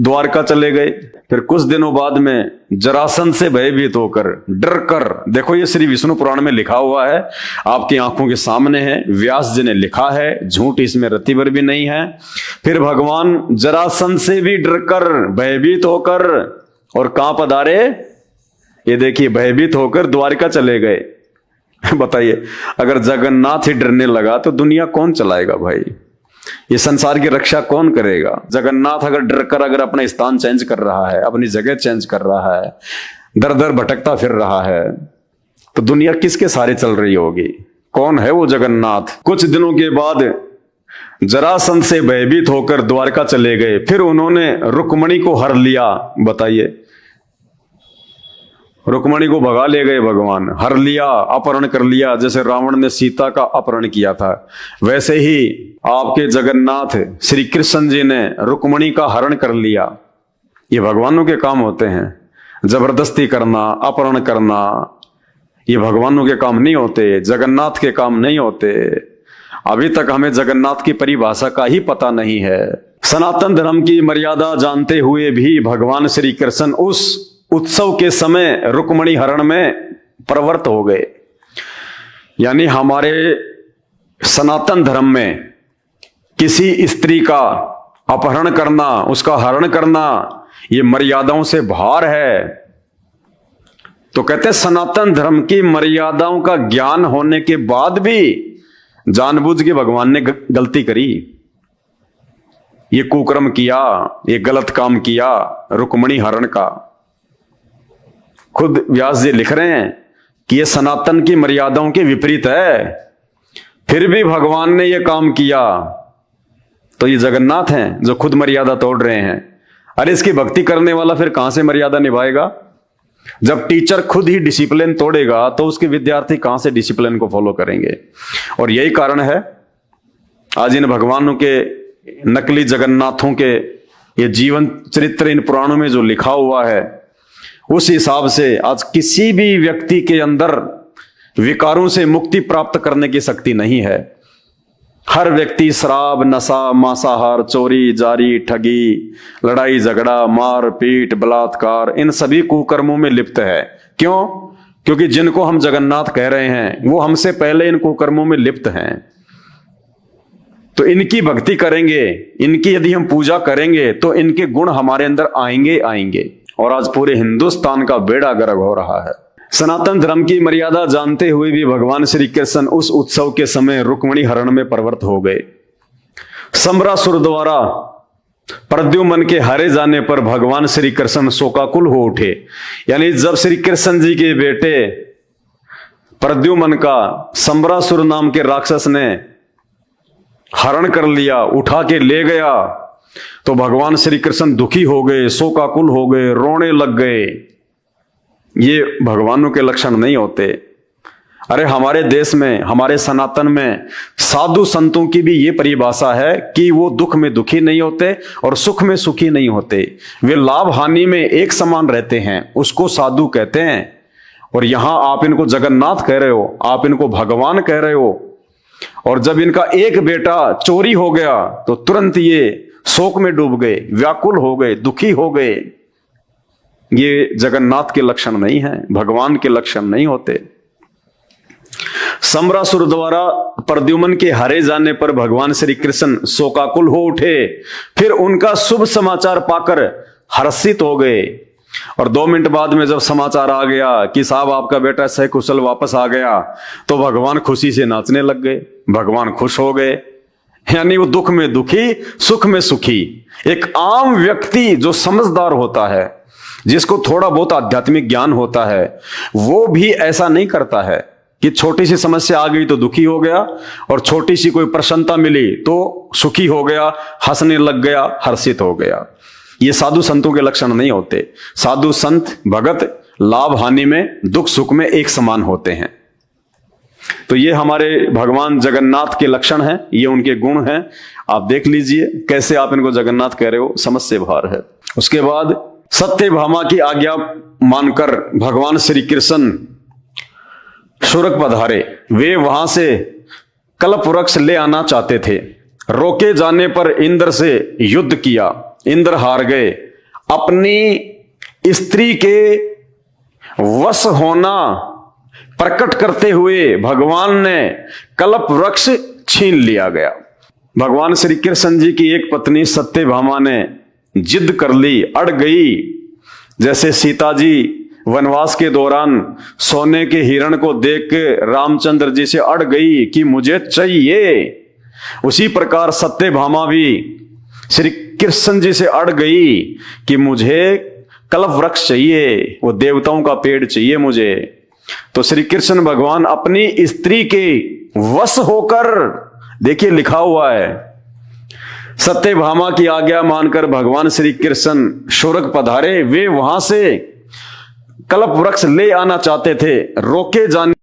द्वारका चले गए। फिर कुछ दिनों बाद में जरासंध से भयभीत होकर, डर कर, देखो ये श्री विष्णु पुराण में लिखा हुआ है, आपकी आंखों के सामने है, व्यास जी ने लिखा है, झूठ इसमें रत्ती भर भी नहीं है। फिर भगवान जरासंध से भी डर कर, भयभीत होकर, और कहां पधारे? ये देखिए, भयभीत होकर द्वारका चले गए। बताइए, अगर जगन्नाथ ही डरने लगा तो दुनिया कौन चलाएगा भाई? ये संसार की रक्षा कौन करेगा? जगन्नाथ अगर डर कर, अगर अपना स्थान चेंज कर रहा है, अपनी जगह चेंज कर रहा है, दर दर भटकता फिर रहा है, तो दुनिया किसके सहारे चल रही होगी? कौन है वो जगन्नाथ? कुछ दिनों के बाद जरासंध से भयभीत होकर द्वारका चले गए। फिर उन्होंने रुक्मणी को हर लिया। बताइए, रुक्मणी को भगा ले गए भगवान, हर लिया, अपहरण कर लिया। जैसे रावण ने सीता का अपहरण किया था, वैसे ही आपके जगन्नाथ श्री कृष्ण जी ने रुक्मणी का हरण कर लिया। ये भगवानों के काम होते हैं। जबरदस्ती करना, अपहरण करना, ये भगवानों के काम नहीं होते, जगन्नाथ के काम नहीं होते। अभी तक हमें जगन्नाथ की परिभाषा का ही पता नहीं है। सनातन धर्म की मर्यादा जानते हुए भी भगवान श्री कृष्ण उस उत्सव के समय रुक्मणी हरण में प्रवृत्त हो गए। यानी हमारे सनातन धर्म में किसी स्त्री का अपहरण करना, उसका हरण करना, ये मर्यादाओं से बाहर है। तो कहते हैं सनातन धर्म की मर्यादाओं का ज्ञान होने के बाद भी जानबूझ के भगवान ने गलती करी, ये कुकर्म किया, ये गलत काम किया रुक्मणी हरण का। खुद व्यास जी लिख रहे हैं कि ये सनातन की मर्यादाओं के विपरीत है, फिर भी भगवान ने ये काम किया। तो ये जगन्नाथ हैं जो खुद मर्यादा तोड़ रहे हैं। अरे इसकी भक्ति करने वाला फिर कहां से मर्यादा निभाएगा? जब टीचर खुद ही डिसिप्लिन तोड़ेगा तो उसके विद्यार्थी कहां से डिसिप्लिन को फॉलो करेंगे? और यही कारण है आज इन भगवानों के, नकली जगन्नाथों के ये जीवन चरित्र इन पुराणों में जो लिखा हुआ है, उस हिसाब से आज किसी भी व्यक्ति के अंदर विकारों से मुक्ति प्राप्त करने की शक्ति नहीं है। हर व्यक्ति शराब, नशा, मांसाहार, चोरी, जारी, ठगी, लड़ाई झगड़ा, मार पीट, बलात्कार, इन सभी कुकर्मों में लिप्त है। क्यों? क्योंकि जिनको हम जगन्नाथ कह रहे हैं वो हमसे पहले इन कुकर्मों में लिप्त हैं। तो इनकी भक्ति करेंगे, इनकी यदि हम पूजा करेंगे तो इनके गुण हमारे अंदर आएंगे आएंगे। और आज पूरे हिंदुस्तान का बेड़ा गर्क हो रहा है। सनातन धर्म की मर्यादा जानते हुए भी भगवान श्री कृष्ण उस उत्सव के समय रुक्मिणी हरण में प्रवृत्त हो गए। सम्रासुर द्वारा प्रद्युम्न के हारे जाने पर भगवान श्री कृष्ण शोकाकुल हो उठे। यानी जब श्री कृष्ण जी के बेटे प्रद्युम्न का सम्रासुर नाम के राक्षस ने हरण कर लिया, उठा के ले गया, तो भगवान श्री कृष्ण दुखी हो गए, शोकाकुल हो गए, रोने लग गए। ये भगवानों के लक्षण नहीं होते। अरे हमारे देश में, हमारे सनातन में साधु संतों की भी ये परिभाषा है कि वो दुख में दुखी नहीं होते और सुख में सुखी नहीं होते। वे लाभ हानि में एक समान रहते हैं, उसको साधु कहते हैं। और यहां आप इनको जगन्नाथ कह रहे हो, आप इनको भगवान कह रहे हो। और जब इनका एक बेटा चोरी हो गया तो तुरंत ये शोक में डूब गए, व्याकुल हो गए, दुखी हो गए। ये जगन्नाथ के लक्षण नहीं है, भगवान के लक्षण नहीं होते। सम्रासुर द्वारा प्रद्युम्न के हारे जाने पर भगवान श्री कृष्ण शोकाकुल हो उठे। फिर उनका शुभ समाचार पाकर हर्षित हो गए। और 2 मिनट बाद में जब समाचार आ गया कि साहब आपका बेटा सकुशल वापस आ गया, तो भगवान खुशी से नाचने लग गए, भगवान खुश हो गए। यानी वो दुख में दुखी, सुख में सुखी। एक आम व्यक्ति जो समझदार होता है, जिसको थोड़ा बहुत आध्यात्मिक ज्ञान होता है, वो भी ऐसा नहीं करता है कि छोटी सी समस्या आ गई तो दुखी हो गया और छोटी सी कोई प्रसन्नता मिली तो सुखी हो गया, हंसने लग गया, हर्षित हो गया। ये साधु संतों के लक्षण नहीं होते। साधु संत भगत लाभ हानि में, दुख सुख में एक समान होते हैं। तो ये हमारे भगवान जगन्नाथ के लक्षण हैं, ये उनके गुण हैं। आप देख लीजिए कैसे आप इनको जगन्नाथ कह रहे हो, समझ से बाहर है। उसके बाद सत्यभामा की आज्ञा मानकर भगवान श्री कृष्ण शुरक पधारे। वे वहां से कल्प वृक्ष ले आना चाहते थे। रोके जाने पर इंद्र से युद्ध किया, इंद्र हार गए। अपनी स्त्री के वश होना प्रकट करते हुए भगवान ने कल्प वृक्ष छीन लिया गया। भगवान श्री कृष्ण जी की एक पत्नी सत्यभामा ने जिद कर ली, अड़ गई। जैसे सीता जी वनवास के दौरान सोने के हिरण को देख के रामचंद्र जी से अड़ गई कि मुझे चाहिए, उसी प्रकार सत्यभामा भी श्री कृष्ण जी से अड़ गई कि मुझे कल्प वृक्ष चाहिए, वो देवताओं का पेड़ चाहिए मुझे। तो श्री कृष्ण भगवान अपनी स्त्री के वश होकर, देखिए लिखा हुआ है, सत्यभामा की आज्ञा मानकर भगवान श्री कृष्ण शुरक पधारे। वे वहां से कल्प वृक्ष ले आना चाहते थे। रोके जाने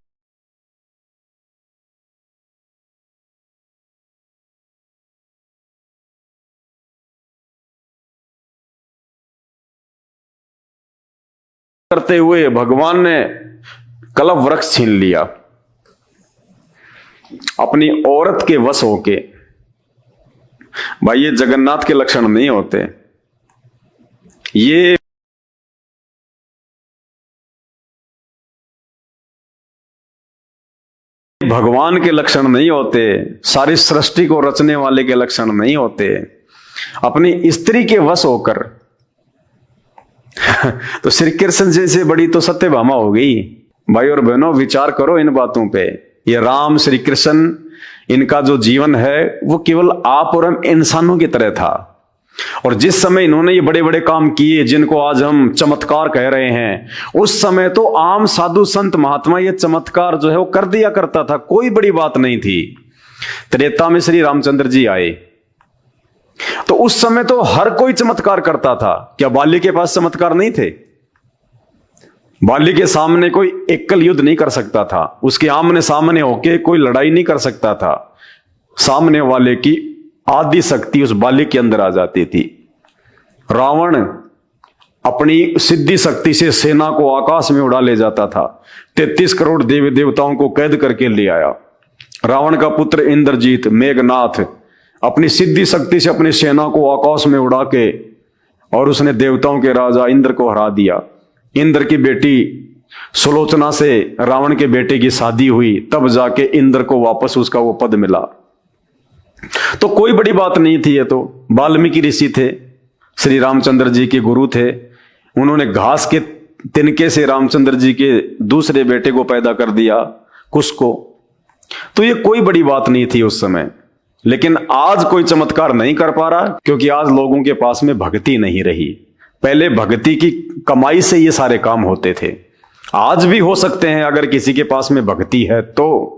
करते हुए भगवान ने कल्प वृक्ष छीन लिया अपनी औरत के वश होके। भाई ये जगन्नाथ के लक्षण नहीं होते, ये भगवान के लक्षण नहीं होते, सारी सृष्टि को रचने वाले के लक्षण नहीं होते। अपनी स्त्री के वश होकर तो श्री कृष्ण जी से बड़ी तो सत्यभामा हो गई। भाई और बहनों, विचार करो इन बातों पे। ये राम श्री कृष्ण, इनका जो जीवन है वो केवल आप और हम इंसानों की तरह था। और जिस समय इन्होंने ये बड़े बड़े काम किए जिनको आज हम चमत्कार कह रहे हैं, उस समय तो आम साधु संत महात्मा ये चमत्कार जो है वो कर दिया करता था, कोई बड़ी बात नहीं थी। त्रेता में श्री रामचंद्र जी आए तो उस समय तो हर कोई चमत्कार करता था। क्या बाली के पास चमत्कार नहीं थे? बाली के सामने कोई एकल युद्ध नहीं कर सकता था, उसके आमने सामने होके कोई लड़ाई नहीं कर सकता था। सामने वाले की आदि शक्ति उस बाली के अंदर आ जाती थी। रावण अपनी सिद्धि शक्ति से सेना को आकाश में उड़ा ले जाता था। 33 करोड़ देवी देवताओं को कैद करके ले आया। रावण का पुत्र इंद्रजीत, मेघनाथ अपनी सिद्धि शक्ति से अपनी सेना को आकाश में उड़ा के और उसने देवताओं के राजा इंद्र को हरा दिया। इंद्र की बेटी सुलोचना से रावण के बेटे की शादी हुई, तब जाके इंद्र को वापस उसका वो पद मिला। तो कोई बड़ी बात नहीं थी। ये तो वाल्मीकि ऋषि थे, श्री रामचंद्र जी के गुरु थे। उन्होंने घास के तिनके से रामचंद्र जी के दूसरे बेटे को पैदा कर दिया, कुश को। तो ये कोई बड़ी बात नहीं थी उस समय। लेकिन आज कोई चमत्कार नहीं कर पा रहा, क्योंकि आज लोगों के पास में भक्ति नहीं रही। पहले भक्ति की कमाई से ये सारे काम होते थे। आज भी हो सकते हैं अगर किसी के पास में भक्ति है तो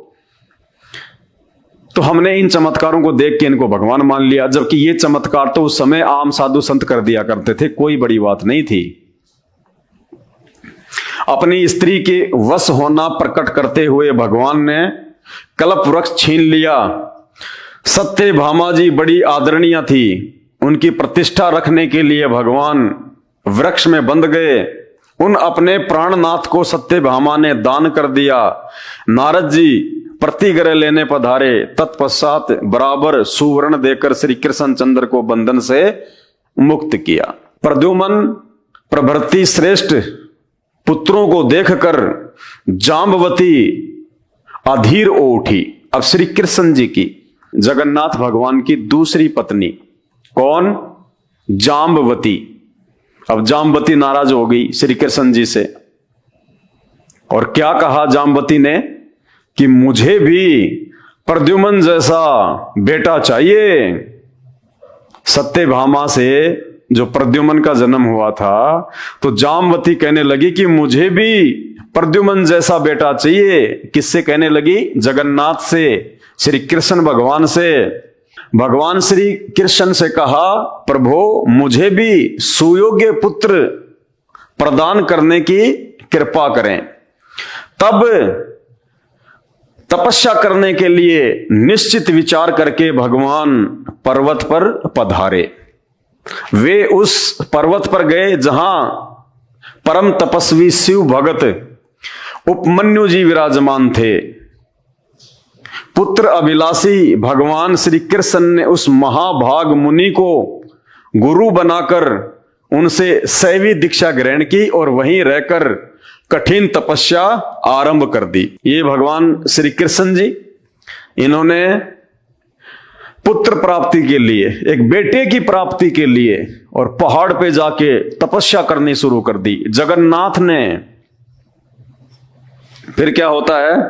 हमने इन चमत्कारों को देख के इनको भगवान मान लिया, जबकि ये चमत्कार तो उस समय आम साधु संत कर दिया करते थे, कोई बड़ी बात नहीं थी। अपनी स्त्री के वश होना प्रकट करते हुए भगवान ने कल्प वृक्ष छीन लिया। सत्यभामा जी बड़ी आदरणीय थी, उनकी प्रतिष्ठा रखने के लिए भगवान वृक्ष में बंध गए। उन अपने प्राणनाथ को सत्यभामा ने दान कर दिया। नारद जी प्रतिग्रह लेने पधारे, तत्पश्चात बराबर सुवर्ण देकर श्री कृष्ण चंद्र को बंधन से मुक्त किया। प्रद्युम्न प्रभृति श्रेष्ठ पुत्रों को देखकर जाम्बवती अधीर हो उठी। अब श्री कृष्ण जी की, जगन्नाथ भगवान की दूसरी पत्नी कौन? जाम्बवती। अब जाम्बवती नाराज हो गई श्री कृष्ण जी से, और क्या कहा जाम्बवती ने कि मुझे भी प्रद्युम्न जैसा बेटा चाहिए। सत्यभामा से जो प्रद्युम्न का जन्म हुआ था, तो जाम्बवती कहने लगी कि मुझे भी प्रद्युम्न जैसा बेटा चाहिए। किससे कहने लगी? जगन्नाथ से, श्री कृष्ण भगवान से। भगवान श्री कृष्ण से कहा, प्रभु मुझे भी सुयोग्य पुत्र प्रदान करने की कृपा करें। तब तपस्या करने के लिए निश्चित विचार करके भगवान पर्वत पर पधारे। वे उस पर्वत पर गए जहां परम तपस्वी शिव भगत उपमन्यु जी विराजमान थे। पुत्र अभिलाषी भगवान श्री कृष्ण ने उस महाभाग मुनि को गुरु बनाकर उनसे शैवी दीक्षा ग्रहण की और वहीं रहकर कठिन तपस्या आरंभ कर दी। ये भगवान श्री कृष्ण जी, इन्होंने पुत्र प्राप्ति के लिए, एक बेटे की प्राप्ति के लिए और पहाड़ पे जाके तपस्या करनी शुरू कर दी जगन्नाथ ने। फिर क्या होता है?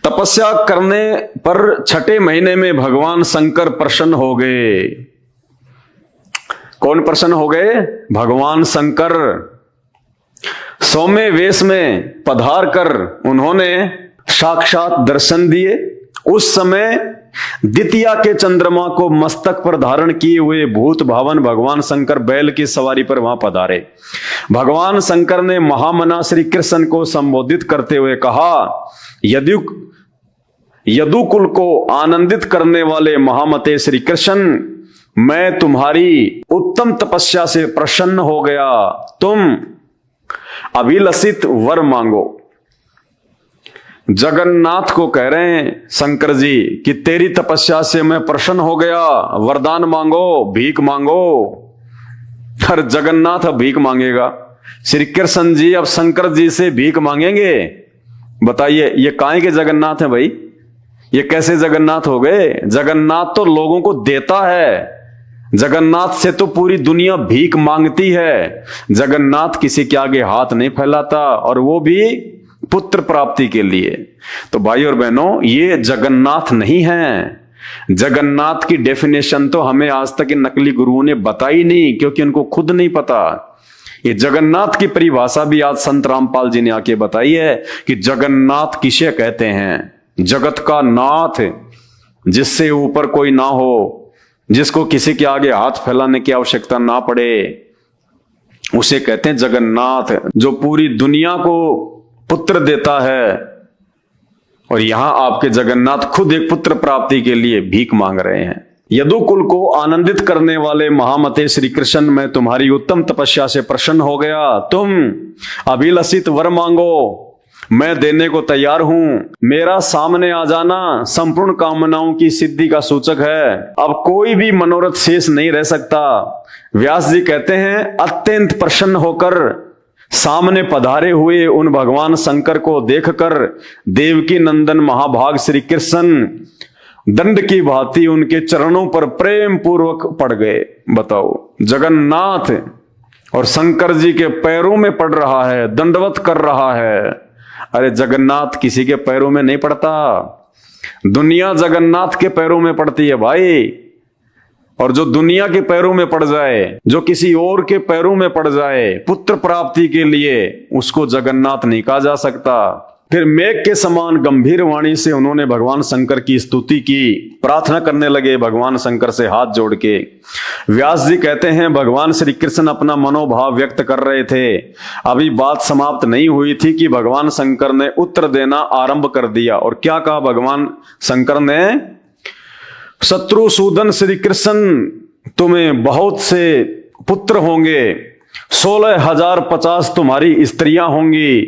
तपस्या करने पर छठे महीने में भगवान शंकर प्रसन्न हो गए। कौन प्रसन्न हो गए? भगवान शंकर। सौम्य वेश में पधार कर उन्होंने साक्षात दर्शन दिए। उस समय द्वितीया के चंद्रमा को मस्तक पर धारण किए हुए भूत भावन भगवान शंकर बैल की सवारी पर वहां पधारे। भगवान शंकर ने महामना श्री कृष्ण को संबोधित करते हुए कहा, यदुकुल को आनंदित करने वाले महामते श्री कृष्ण, मैं तुम्हारी उत्तम तपस्या से प्रसन्न हो गया। तुम अभिलषित वर मांगो। जगन्नाथ को कह रहे हैं शंकर जी कि तेरी तपस्या से मैं प्रसन्न हो गया, वरदान मांगो, भीख मांगो। हर जगन्नाथ अब भीख मांगेगा। श्री कृष्ण जी अब शंकर जी से भीख मांगेंगे। बताइए ये काहे के जगन्नाथ हैं भाई? ये कैसे जगन्नाथ हो गए? जगन्नाथ तो लोगों को देता है। जगन्नाथ से तो पूरी दुनिया भीख मांगती है। जगन्नाथ किसी के आगे हाथ नहीं फैलाता, और वो भी पुत्र प्राप्ति के लिए। तो भाई और बहनों, ये जगन्नाथ नहीं है। जगन्नाथ की डेफिनेशन तो हमें आज तक इन नकली गुरुओं ने बताई नहीं, क्योंकि उनको खुद नहीं पता। ये जगन्नाथ की परिभाषा भी आज संत रामपाल जी ने आके बताई है कि जगन्नाथ किसे कहते हैं? जगत का नाथ, जिससे ऊपर कोई ना हो, जिसको किसी के आगे हाथ फैलाने की आवश्यकता ना पड़े, उसे कहते हैं जगन्नाथ। जो पूरी दुनिया को पुत्र देता है। और यहां आपके जगन्नाथ खुद एक पुत्र प्राप्ति के लिए भीख मांग रहे हैं। यदुकुल को आनंदित करने वाले महामते श्री कृष्ण, मैं तुम्हारी उत्तम तपस्या से प्रसन्न हो गया। तुम अभिलषित वर मांगो, मैं देने को तैयार हूं। मेरा सामने आ जाना संपूर्ण कामनाओं की सिद्धि का सूचक है। अब कोई भी मनोरथ शेष नहीं रह सकता। व्यास जी कहते हैं, अत्यंत प्रसन्न होकर सामने पधारे हुए उन भगवान शंकर को देखकर देवकी नंदन महाभाग श्री कृष्ण दंड की भांति उनके चरणों पर प्रेम पूर्वक पड़ गए। बताओ, जगन्नाथ और शंकर जी के पैरों में पड़ रहा है, दंडवत कर रहा है। अरे जगन्नाथ किसी के पैरों में नहीं पड़ता, दुनिया जगन्नाथ के पैरों में पड़ती है भाई। और जो दुनिया के पैरों में पड़ जाए, जो किसी और के पैरों में पड़ जाए पुत्र प्राप्ति के लिए, उसको जगन्नाथ नहीं कहा जा सकता। फिर मेघ के समान गंभीर वाणी से उन्होंने भगवान शंकर की स्तुति की, प्रार्थना करने लगे भगवान शंकर से हाथ जोड़ के। व्यास जी कहते हैं भगवान श्री कृष्ण अपना मनोभाव व्यक्त कर रहे थे, अभी बात समाप्त नहीं हुई थी कि भगवान शंकर ने उत्तर देना आरंभ कर दिया। और क्या कहा भगवान शंकर ने? शत्रुसूदन श्री कृष्ण, तुम्हें बहुत से पुत्र होंगे, 16,050 तुम्हारी स्त्रियां होंगी,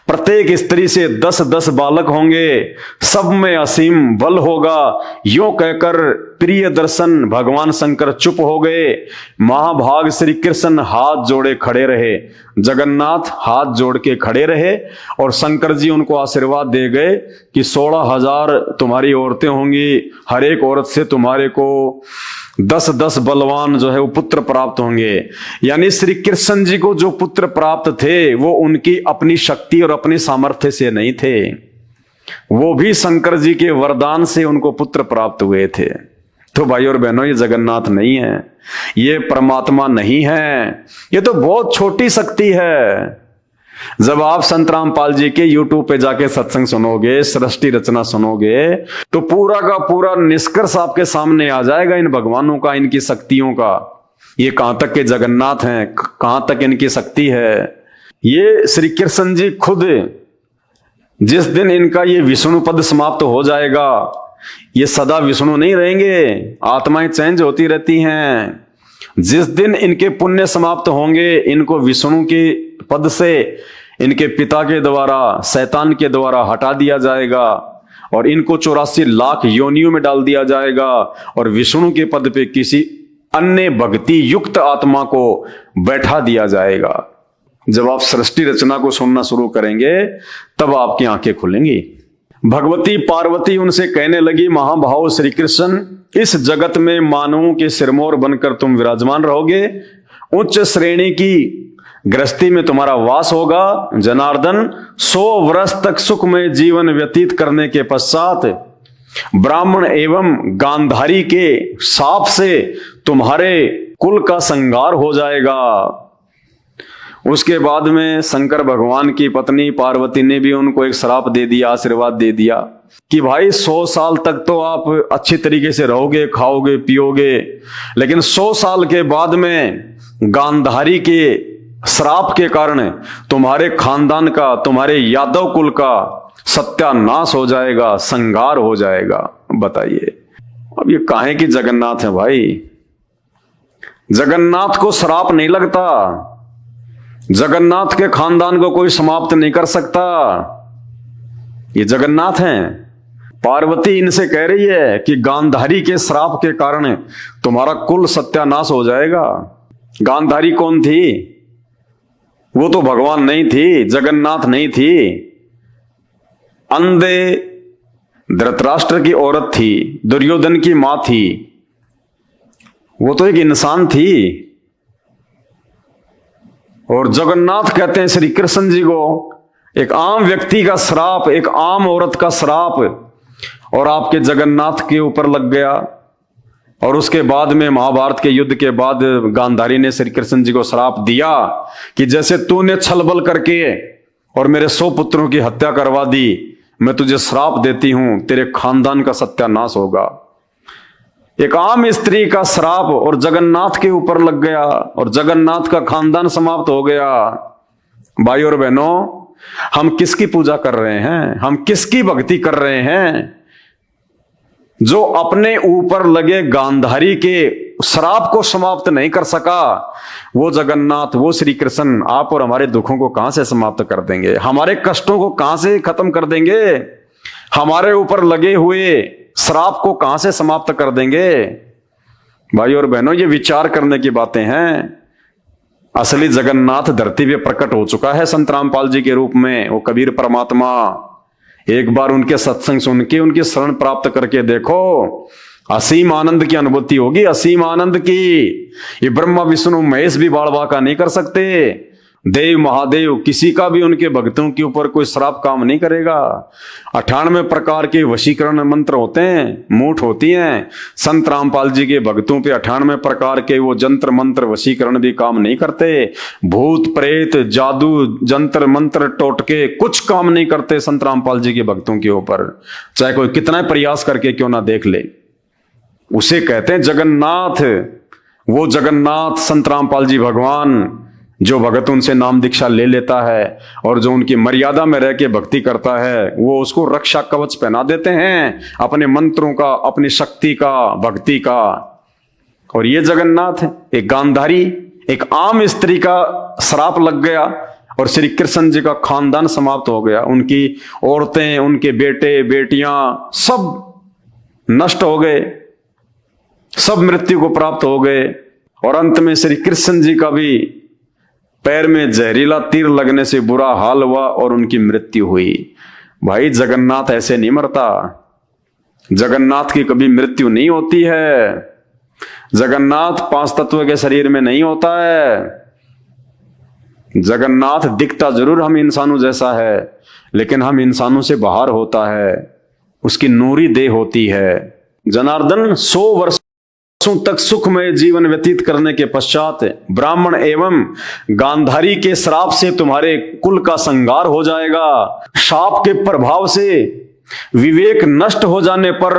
प्रत्येक स्त्री से 10-10 बालक होंगे, सब में असीम बल होगा। यूं कहकर प्रिय दर्शन भगवान शंकर चुप हो गए। महाभाग श्री कृष्ण हाथ जोड़े खड़े रहे, जगन्नाथ हाथ जोड़ के खड़े रहे और शंकर जी उनको आशीर्वाद दे गए कि 16,000 तुम्हारी औरतें होंगी, हर एक औरत से तुम्हारे को 10-10 बलवान जो है वो पुत्र प्राप्त होंगे। यानी श्री कृष्ण जी को जो पुत्र प्राप्त थे वो उनकी अपनी शक्ति और अपनी सामर्थ्य से नहीं थे, वो भी शंकर जी के वरदान से उनको पुत्र प्राप्त हुए थे। तो भाई और बहनों, ये जगन्नाथ नहीं है, ये परमात्मा नहीं है, ये तो बहुत छोटी शक्ति है। जब आप संत रामपाल जी के YouTube पे जाके सत्संग सुनोगे, सृष्टि रचना सुनोगे, तो पूरा का पूरा निष्कर्ष आपके सामने आ जाएगा इन भगवानों का, इनकी शक्तियों का। ये कहां तक के जगन्नाथ हैं, कहां तक इनकी शक्ति है। ये श्री कृष्ण जी खुद, जिस दिन इनका ये विष्णु पद समाप्त हो जाएगा, ये सदा विष्णु नहीं रहेंगे, आत्माएं चेंज होती रहती हैं। जिस दिन इनके पुण्य समाप्त होंगे, इनको विष्णु के पद से इनके पिता के द्वारा, शैतान के द्वारा हटा दिया जाएगा और इनको 84 लाख योनियों में डाल दिया जाएगा और विष्णु के पद पे किसी अन्य भक्ति युक्त आत्मा को बैठा दिया जाएगा। जब आप सृष्टि रचना को सुनना शुरू करेंगे तब आपकी आंखें खुलेंगी। भगवती पार्वती उनसे कहने लगी, महाभाव श्री कृष्ण, इस जगत में मानवों के सिरमौर बनकर तुम विराजमान रहोगे, उच्च श्रेणी की गृहस्थी में तुम्हारा वास होगा। जनार्दन, 100 वर्ष तक सुखमय जीवन व्यतीत करने के पश्चात ब्राह्मण एवं गांधारी के शाप से तुम्हारे कुल का संहार हो जाएगा। उसके बाद में शंकर भगवान की पत्नी पार्वती ने भी उनको एक श्राप दे दिया, आशीर्वाद दे दिया कि भाई 100 साल तक तो आप अच्छी तरीके से रहोगे, खाओगे, पियोगे, लेकिन 100 साल के बाद में गांधारी के श्राप के कारण तुम्हारे खानदान का, तुम्हारे यादव कुल का सत्यानाश हो जाएगा, संहार हो जाएगा। बताइए, अब ये काहे की जगन्नाथ है भाई? जगन्नाथ को श्राप नहीं लगता, जगन्नाथ के खानदान को कोई समाप्त नहीं कर सकता। ये जगन्नाथ हैं। पार्वती इनसे कह रही है कि गांधारी के श्राप के कारण तुम्हारा कुल सत्यानाश हो जाएगा। गांधारी कौन थी? वो तो भगवान नहीं थी, जगन्नाथ नहीं थी, अंधे धृतराष्ट्र की औरत थी, दुर्योधन की मां थी। वो तो एक इंसान थी। और जगन्नाथ कहते हैं श्री कृष्ण जी को एक आम व्यक्ति का श्राप, एक आम औरत का श्राप और आपके जगन्नाथ के ऊपर लग गया। और उसके बाद में महाभारत के युद्ध के बाद गांधारी ने श्री कृष्ण जी को श्राप दिया कि जैसे तूने छलबल करके और मेरे 100 पुत्रों की हत्या करवा दी, मैं तुझे श्राप देती हूं, तेरे खानदान का सत्यानाश होगा। एक आम स्त्री का श्राप और जगन्नाथ के ऊपर लग गया और जगन्नाथ का खानदान समाप्त हो गया। भाई और बहनों, हम किसकी पूजा कर रहे हैं? हम किसकी भक्ति कर रहे हैं? जो अपने ऊपर लगे गांधारी के श्राप को समाप्त नहीं कर सका, वो जगन्नाथ, वो श्री कृष्ण आप और हमारे दुखों को कहां से समाप्त कर देंगे? हमारे कष्टों को कहां से खत्म कर देंगे? हमारे ऊपर लगे हुए श्राप को कहां से समाप्त कर देंगे? भाई और बहनों, ये विचार करने की बातें हैं। असली जगन्नाथ धरती पे प्रकट हो चुका है संत रामपाल जी के रूप में, वो कबीर परमात्मा। एक बार उनके सत्संग सुन के उनकी शरण प्राप्त करके देखो, असीम आनंद की अनुभूति होगी, असीम आनंद की। ये ब्रह्मा विष्णु महेश भी बाड़ बांका नहीं कर सकते। देव महादेव किसी का भी उनके भक्तों के ऊपर कोई श्राप काम नहीं करेगा। 98 प्रकार के वशीकरण मंत्र होते हैं, मूठ होती हैं। संत रामपाल जी के भक्तों पे 98 प्रकार के वो जंत्र मंत्र वशीकरण भी काम नहीं करते। भूत प्रेत जादू जंत्र मंत्र टोटके कुछ काम नहीं करते संत रामपाल जी के भक्तों के ऊपर, चाहे कोई कितना प्रयास करके क्यों ना देख ले। उसे कहते हैं जगन्नाथ। वो जगन्नाथ संत रामपाल जी भगवान, जो भगत उनसे नाम दीक्षा ले लेता है और जो उनकी मर्यादा में रह के भक्ति करता है, वो उसको रक्षा कवच पहना देते हैं अपने मंत्रों का, अपनी शक्ति का, भक्ति का। और ये जगन्नाथ एक गांधारी, एक आम स्त्री का श्राप लग गया और श्री कृष्ण जी का खानदान समाप्त हो गया। उनकी औरतें, उनके बेटे बेटियां सब नष्ट हो गए, सब मृत्यु को प्राप्त हो गए। और अंत में श्री कृष्ण जी का भी पैर में जहरीला तीर लगने से बुरा हाल हुआ और उनकी मृत्यु हुई। भाई जगन्नाथ ऐसे नहीं मरता, जगन्नाथ की कभी मृत्यु नहीं होती है। जगन्नाथ 5 तत्व के शरीर में नहीं होता है। जगन्नाथ दिखता जरूर हम इंसानों जैसा है, लेकिन हम इंसानों से बाहर होता है, उसकी नूरी देह होती है। जनार्दन 100 वर्षों तक सुखमय जीवन व्यतीत करने के पश्चात ब्राह्मण एवं गांधारी के श्राप से तुम्हारे कुल का संहार हो जाएगा। शाप के प्रभाव से विवेक नष्ट हो जाने पर,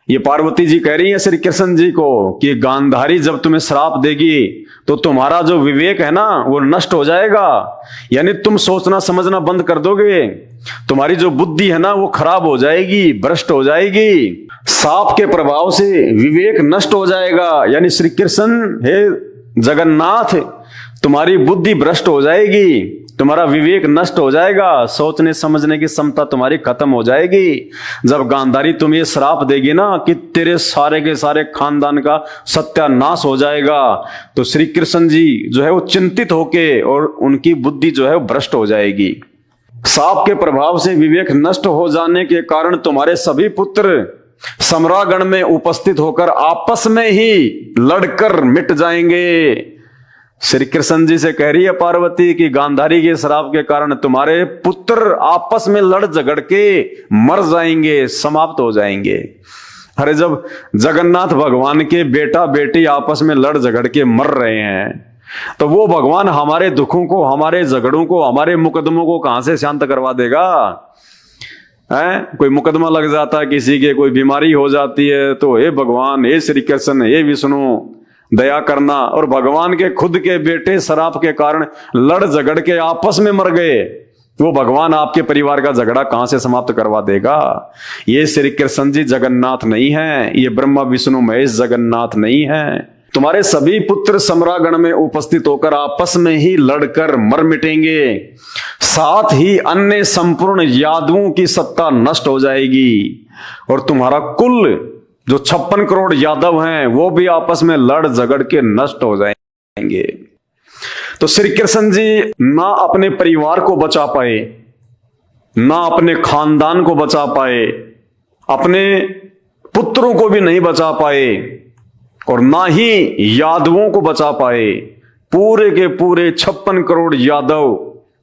ये पार्वती जी कह रही है श्री कृष्ण जी को कि गांधारी जब तुम्हें श्राप देगी तो तुम्हारा जो विवेक है ना वो नष्ट हो जाएगा, यानी तुम सोचना समझना बंद कर दोगे। तुम्हारी जो बुद्धि है ना वो खराब हो जाएगी, भ्रष्ट हो जाएगी। साप के प्रभाव से विवेक नष्ट हो जाएगा, यानी श्री कृष्ण हे जगन्नाथ तुम्हारी बुद्धि भ्रष्ट हो जाएगी, तुम्हारा विवेक नष्ट हो जाएगा, सोचने समझने की क्षमता तुम्हारी खत्म हो जाएगी। जब गांधारी तुम्हें श्राप देगी ना कि तेरे सारे के सारे खानदान का सत्यानाश हो जाएगा, तो श्री कृष्ण जी जो है वो चिंतित होके और उनकी बुद्धि जो है वो भ्रष्ट हो जाएगी। साप के प्रभाव से विवेक नष्ट हो जाने के कारण तुम्हारे सभी पुत्र सम्रागण में उपस्थित होकर आपस में ही लड़कर मिट जाएंगे। श्री कृष्ण जी से कह रही है पार्वती कि गांधारी के श्राप के कारण तुम्हारे पुत्र आपस में लड़ झगड़ के मर जाएंगे, समाप्त हो जाएंगे। अरे जब जगन्नाथ भगवान के बेटा बेटी आपस में लड़ झगड़ के मर रहे हैं तो वो भगवान हमारे दुखों को, हमारे झगड़ों को, हमारे मुकदमों को कहां से शांत करवा देगा? कोई मुकदमा लग जाता है किसी के, कोई बीमारी हो जाती है तो हे भगवान, हे श्री कृष्ण, हे विष्णु दया करना। और भगवान के खुद के बेटे शराब के कारण लड़ झगड़ के आपस में मर गए, वो भगवान आपके परिवार का झगड़ा कहां से समाप्त करवा देगा? ये श्री कृष्ण जी जगन्नाथ नहीं है, ये ब्रह्मा विष्णु महेश जगन्नाथ नहीं है। तुम्हारे सभी पुत्र सम्रागण में उपस्थित होकर आपस में ही लड़कर मर मिटेंगे, साथ ही अन्य संपूर्ण यादवों की सत्ता नष्ट हो जाएगी और तुम्हारा कुल जो 56 करोड़ यादव हैं वो भी आपस में लड़ झगड़ के नष्ट हो जाएंगे। तो श्री कृष्ण जी ना अपने परिवार को बचा पाए, ना अपने खानदान को बचा पाए, अपने पुत्रों को भी नहीं बचा पाए और ना ही यादवों को बचा पाए। पूरे के पूरे 56 करोड़ यादव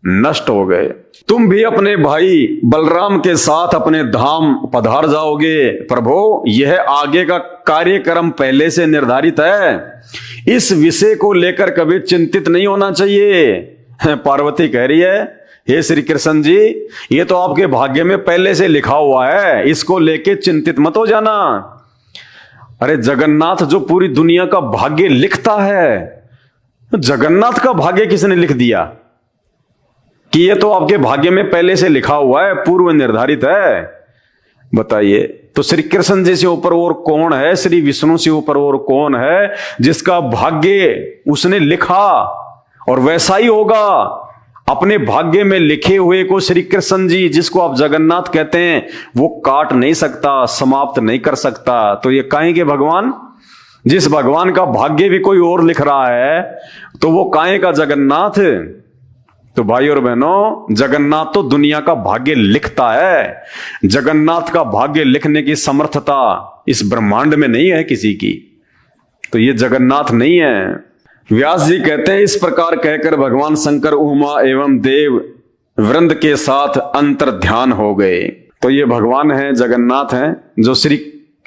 नष्ट हो गए। तुम भी अपने भाई बलराम के साथ अपने धाम पधार जाओगे। प्रभु, यह आगे का कार्यक्रम पहले से निर्धारित है, इस विषय को लेकर कभी चिंतित नहीं होना चाहिए। पार्वती कह रही है, हे श्री कृष्ण जी, ये तो आपके भाग्य में पहले से लिखा हुआ है, इसको लेके चिंतित मत हो जाना। अरे जगन्नाथ जो पूरी दुनिया का भाग्य लिखता है, जगन्नाथ का भाग्य किसने लिख दिया कि ये तो आपके भाग्य में पहले से लिखा हुआ है, पूर्व निर्धारित है? बताइए। तो श्री कृष्ण जी से ऊपर और कौन है, श्री विष्णु से ऊपर और कौन है जिसका भाग्य उसने लिखा और वैसा ही होगा? अपने भाग्य में लिखे हुए को श्री कृष्ण जी, जिसको आप जगन्नाथ कहते हैं, वो काट नहीं सकता, समाप्त नहीं कर सकता। तो ये काहे के भगवान? जिस भगवान का भाग्य भी कोई और लिख रहा है तो वो काहे का जगन्नाथ। तो भाई और बहनों, जगन्नाथ तो दुनिया का भाग्य लिखता है। जगन्नाथ का भाग्य लिखने की समर्थता इस ब्रह्मांड में नहीं है किसी की। तो ये जगन्नाथ नहीं है। व्यास जी कहते हैं, इस प्रकार कहकर भगवान शंकर उमा एवं देव वृंद के साथ अंतर ध्यान हो गए। तो ये भगवान है, जगन्नाथ हैं, जो श्री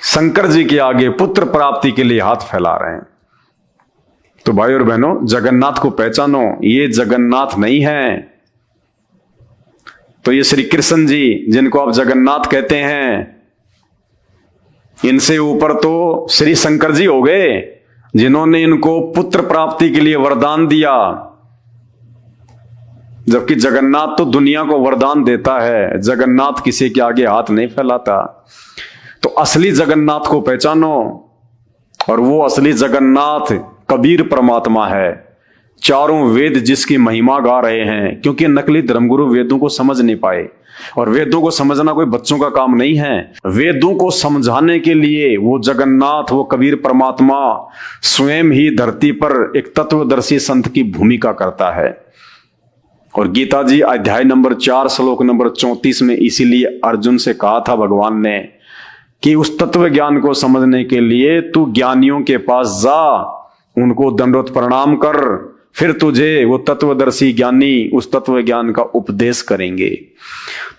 शंकर जी के आगे पुत्र प्राप्ति के लिए हाथ फैला रहे हैं। तो भाई और बहनों, जगन्नाथ को पहचानो, ये जगन्नाथ नहीं है। तो ये श्री कृष्ण जी जिनको आप जगन्नाथ कहते हैं, इनसे ऊपर तो श्री शंकर जी हो गए, जिन्होंने इनको पुत्र प्राप्ति के लिए वरदान दिया। जबकि जगन्नाथ तो दुनिया को वरदान देता है, जगन्नाथ किसी के आगे हाथ नहीं फैलाता। तो असली जगन्नाथ को पहचानो, और वो असली जगन्नाथ कबीर परमात्मा है, चारों वेद जिसकी महिमा गा रहे हैं। क्योंकि नकली धर्मगुरु वेदों को समझ नहीं पाए, और वेदों को समझना कोई बच्चों का काम नहीं है। वेदों को समझाने के लिए वो जगन्नाथ, वो कबीर परमात्मा स्वयं ही धरती पर एक तत्वदर्शी संत की भूमिका करता है। और गीता जी अध्याय नंबर 4 श्लोक नंबर 34 में इसीलिए अर्जुन से कहा था भगवान ने कि उस तत्व ज्ञान को समझने के लिए तू ज्ञानियों के पास जा, उनको दंडवत प्रणाम कर, फिर तुझे वो तत्वदर्शी ज्ञानी उस तत्व ज्ञान का उपदेश करेंगे।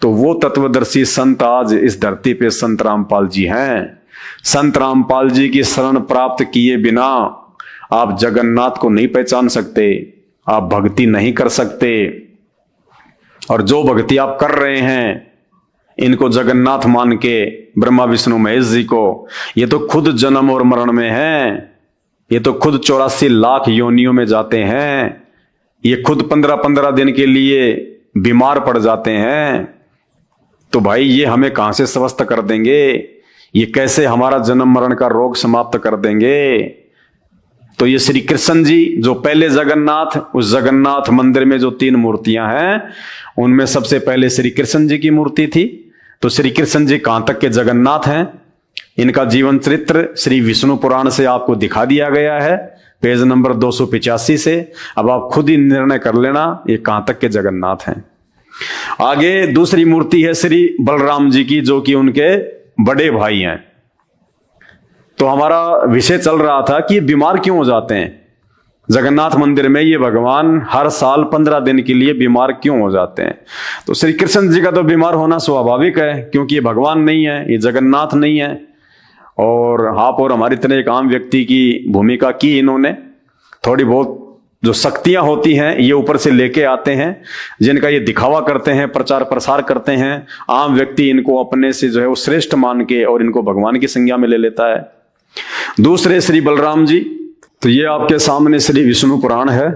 तो वो तत्वदर्शी संत आज इस धरती पे संत रामपाल जी हैं। संत रामपाल जी की शरण प्राप्त किए बिना आप जगन्नाथ को नहीं पहचान सकते, आप भक्ति नहीं कर सकते। और जो भक्ति आप कर रहे हैं, इनको जगन्नाथ मान के ब्रह्मा विष्णु महेश जी को, ये तो खुद जन्म और मरण में हैं। ये तो खुद 84 लाख योनियों में जाते हैं। ये खुद 15-15 दिन के लिए बीमार पड़ जाते हैं। तो भाई ये हमें कहां से स्वस्थ कर देंगे? ये कैसे हमारा जन्म मरण का रोग समाप्त कर देंगे? तो ये श्री कृष्ण जी जो पहले जगन्नाथ, उस जगन्नाथ मंदिर में जो 3 मूर्तियां हैं, उनमें सबसे पहले श्री कृष्ण जी की मूर्ति थी। तो श्री कृष्ण जी कहां तक के जगन्नाथ हैं, इनका जीवन चरित्र श्री विष्णु पुराण से आपको दिखा दिया गया है, पेज नंबर 285 से। अब आप खुद ही निर्णय कर लेना ये कहां तक के जगन्नाथ हैं। आगे दूसरी मूर्ति है श्री बलराम जी की, जो कि उनके बड़े भाई हैं। तो हमारा विषय चल रहा था कि बीमार क्यों हो जाते हैं जगन्नाथ मंदिर में, ये भगवान हर साल 15 दिन के लिए बीमार क्यों हो जाते हैं। तो श्री कृष्ण जी का तो बीमार होना स्वाभाविक है, क्योंकि ये भगवान नहीं है, ये जगन्नाथ नहीं है। और आप और हमारी तरह एक आम व्यक्ति की भूमिका की इन्होंने। थोड़ी बहुत जो शक्तियां होती हैं ये ऊपर से लेके आते हैं, जिनका ये दिखावा करते हैं, प्रचार प्रसार करते हैं। आम व्यक्ति इनको अपने से जो है वो श्रेष्ठ मान के और इनको भगवान की संज्ञा में ले लेता है। दूसरे श्री बलराम जी, तो ये आपके सामने श्री विष्णु पुराण है।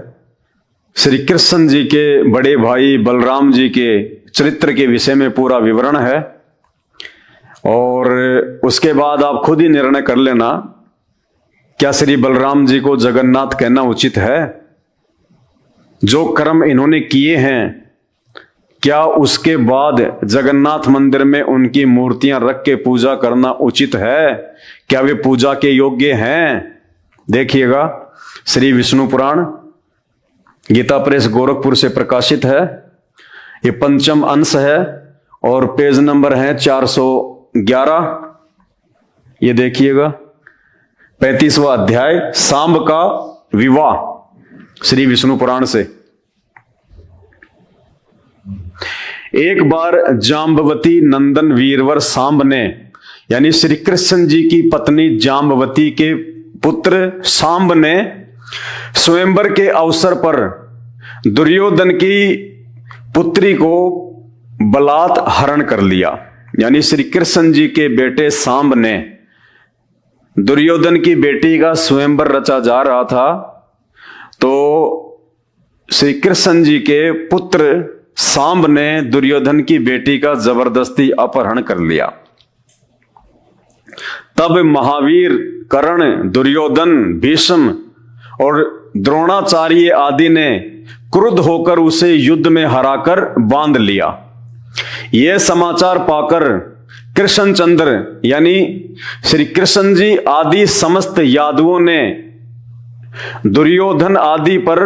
श्री कृष्ण जी के बड़े भाई बलराम जी के चरित्र के विषय में पूरा विवरण है। और उसके बाद आप खुद ही निर्णय कर लेना, क्या श्री बलराम जी को जगन्नाथ कहना उचित है? जो कर्म इन्होंने किए हैं, क्या उसके बाद जगन्नाथ मंदिर में उनकी मूर्तियां रख के पूजा करना उचित है? क्या वे पूजा के योग्य हैं? देखिएगा, श्री विष्णु पुराण गीता प्रेस गोरखपुर से प्रकाशित है। ये 5म अंश है और पेज नंबर है 411। ये देखिएगा, 35वां अध्याय, सांब का विवाह, श्री विष्णु पुराण से। एक बार जाम्बवती नंदन वीरवर सांब ने, यानी श्री कृष्ण जी की पत्नी जाम्बवती के पुत्र सांब ने स्वयंवर के अवसर पर दुर्योधन की पुत्री को बलात् हरण कर लिया। यानी श्री कृष्ण जी के बेटे सांब ने दुर्योधन की बेटी का स्वयंवर रचा जा रहा था, तो श्री कृष्ण जी के पुत्र सांब ने दुर्योधन की बेटी का जबरदस्ती अपहरण कर लिया। तब महावीर, कर्ण, दुर्योधन, भीष्म और द्रोणाचार्य आदि ने क्रुद्ध होकर उसे युद्ध में हराकर बांध लिया। यह समाचार पाकर कृष्णचंद्र यानी श्री कृष्ण जी आदि समस्त यादवों ने दुर्योधन आदि पर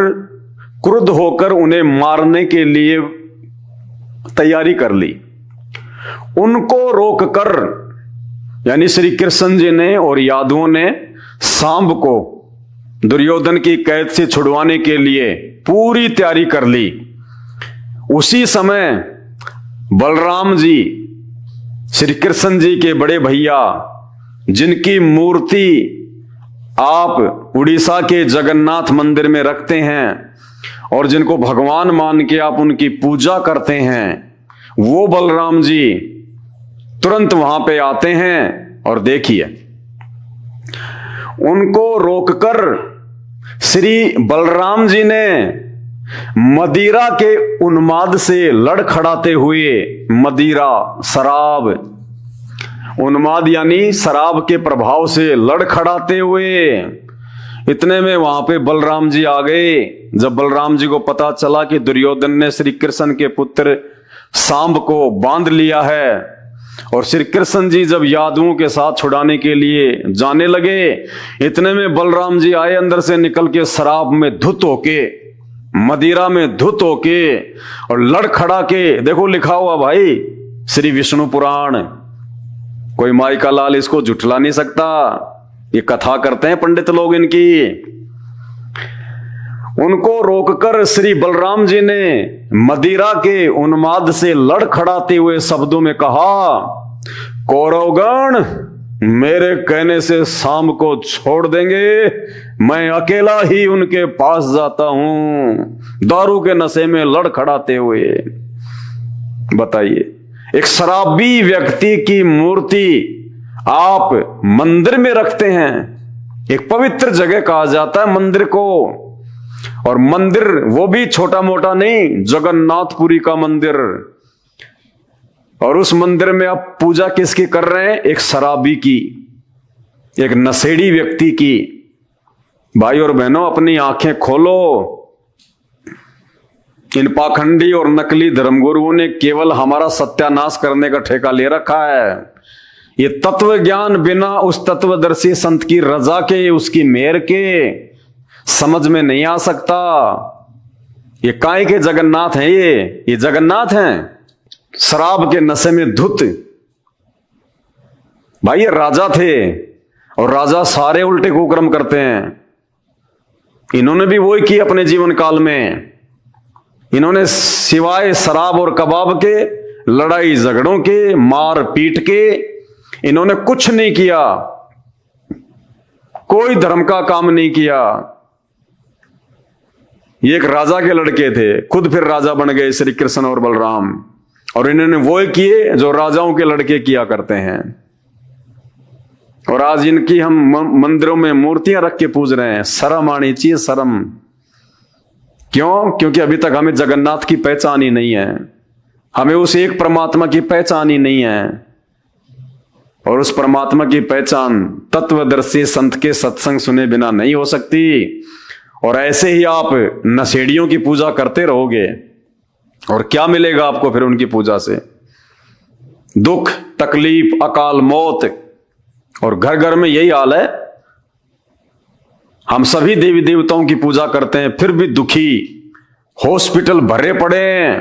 क्रुद्ध होकर उन्हें मारने के लिए तैयारी कर ली। उनको रोककर यानी श्री कृष्ण जी ने और यादवों ने सांब को दुर्योधन की कैद से छुड़वाने के लिए पूरी तैयारी कर ली। उसी समय बलराम जी श्री कृष्ण जी के बड़े भैया, जिनकी मूर्ति आप उड़ीसा के जगन्नाथ मंदिर में रखते हैं और जिनको भगवान मान के आप उनकी पूजा करते हैं, वो बलराम जी तुरंत वहां पे आते हैं और देखिए, उनको रोककर श्री बलराम जी ने मदिरा के उन्माद से लड़खड़ाते हुए, मदिरा शराब, उन्माद यानी शराब के प्रभाव से लड़खड़ाते हुए, इतने में वहां पे बलराम जी आ गए। जब बलराम जी को पता चला कि दुर्योधन ने श्री कृष्ण के पुत्र सांब को बांध लिया है और श्री कृष्ण जी जब यादवों के साथ छुड़ाने के लिए जाने लगे, इतने में बलराम जी आए अंदर से निकल के, शराब में धुत होके, मदिरा में धुत होके और लड़खड़ा के, देखो लिखा हुआ भाई श्री विष्णु पुराण, कोई माई का लाल इसको झुठला नहीं सकता, ये कथा करते हैं पंडित लोग इनकी। उनको रोककर श्री बलराम जी ने मदिरा के उन्माद से लड़खड़ाते हुए शब्दों में कहा, कौरवगण मेरे कहने से शाम को छोड़ देंगे, मैं अकेला ही उनके पास जाता हूं, दारू के नशे में लड़खड़ाते हुए। बताइए, एक शराबी व्यक्ति की मूर्ति आप मंदिर में रखते हैं, एक पवित्र जगह कहा जाता है मंदिर को, और मंदिर वो भी छोटा मोटा नहीं, जगन्नाथपुरी का मंदिर, और उस मंदिर में आप पूजा किसकी कर रहे हैं? एक शराबी की, एक नशेड़ी व्यक्ति की। भाई और बहनों, अपनी आंखें खोलो। इन पाखंडी और नकली धर्मगुरुओं ने केवल हमारा सत्यानाश करने का ठेका ले रखा है। ये तत्व ज्ञान बिना उस तत्वदर्शी संत की रजा के, उसकी मेहर के समझ में नहीं आ सकता। ये काय के जगन्नाथ हैं? ये जगन्नाथ हैं शराब के नशे में धुत। भाई ये राजा थे, और राजा सारे उल्टे कुकर्म करते हैं। इन्होंने भी वही किया अपने जीवन काल में। इन्होंने सिवाय शराब और कबाब के, लड़ाई झगड़ों के, मार पीट के, इन्होंने कुछ नहीं किया, कोई धर्म का काम नहीं किया। ये एक राजा के लड़के थे, खुद फिर राजा बन गए श्री कृष्ण और बलराम, और इन्होंने वो किए जो राजाओं के लड़के किया करते हैं। और आज इनकी हम मंदिरों में मूर्तियां रख के पूज रहे हैं। शर्म आनी चाहिए, शर्म। क्यों? क्योंकि अभी तक हमें जगन्नाथ की पहचान ही नहीं है, हमें उस एक परमात्मा की पहचान ही नहीं है। और उस परमात्मा की पहचान तत्वदर्शी संत के सत्संग सुने बिना नहीं हो सकती। और ऐसे ही आप नशेड़ियों की पूजा करते रहोगे, और क्या मिलेगा आपको फिर उनकी पूजा से? दुख, तकलीफ, अकाल मौत। और घर घर में यही हाल है। हम सभी देवी देवताओं की पूजा करते हैं, फिर भी दुखी, हॉस्पिटल भरे पड़े हैं,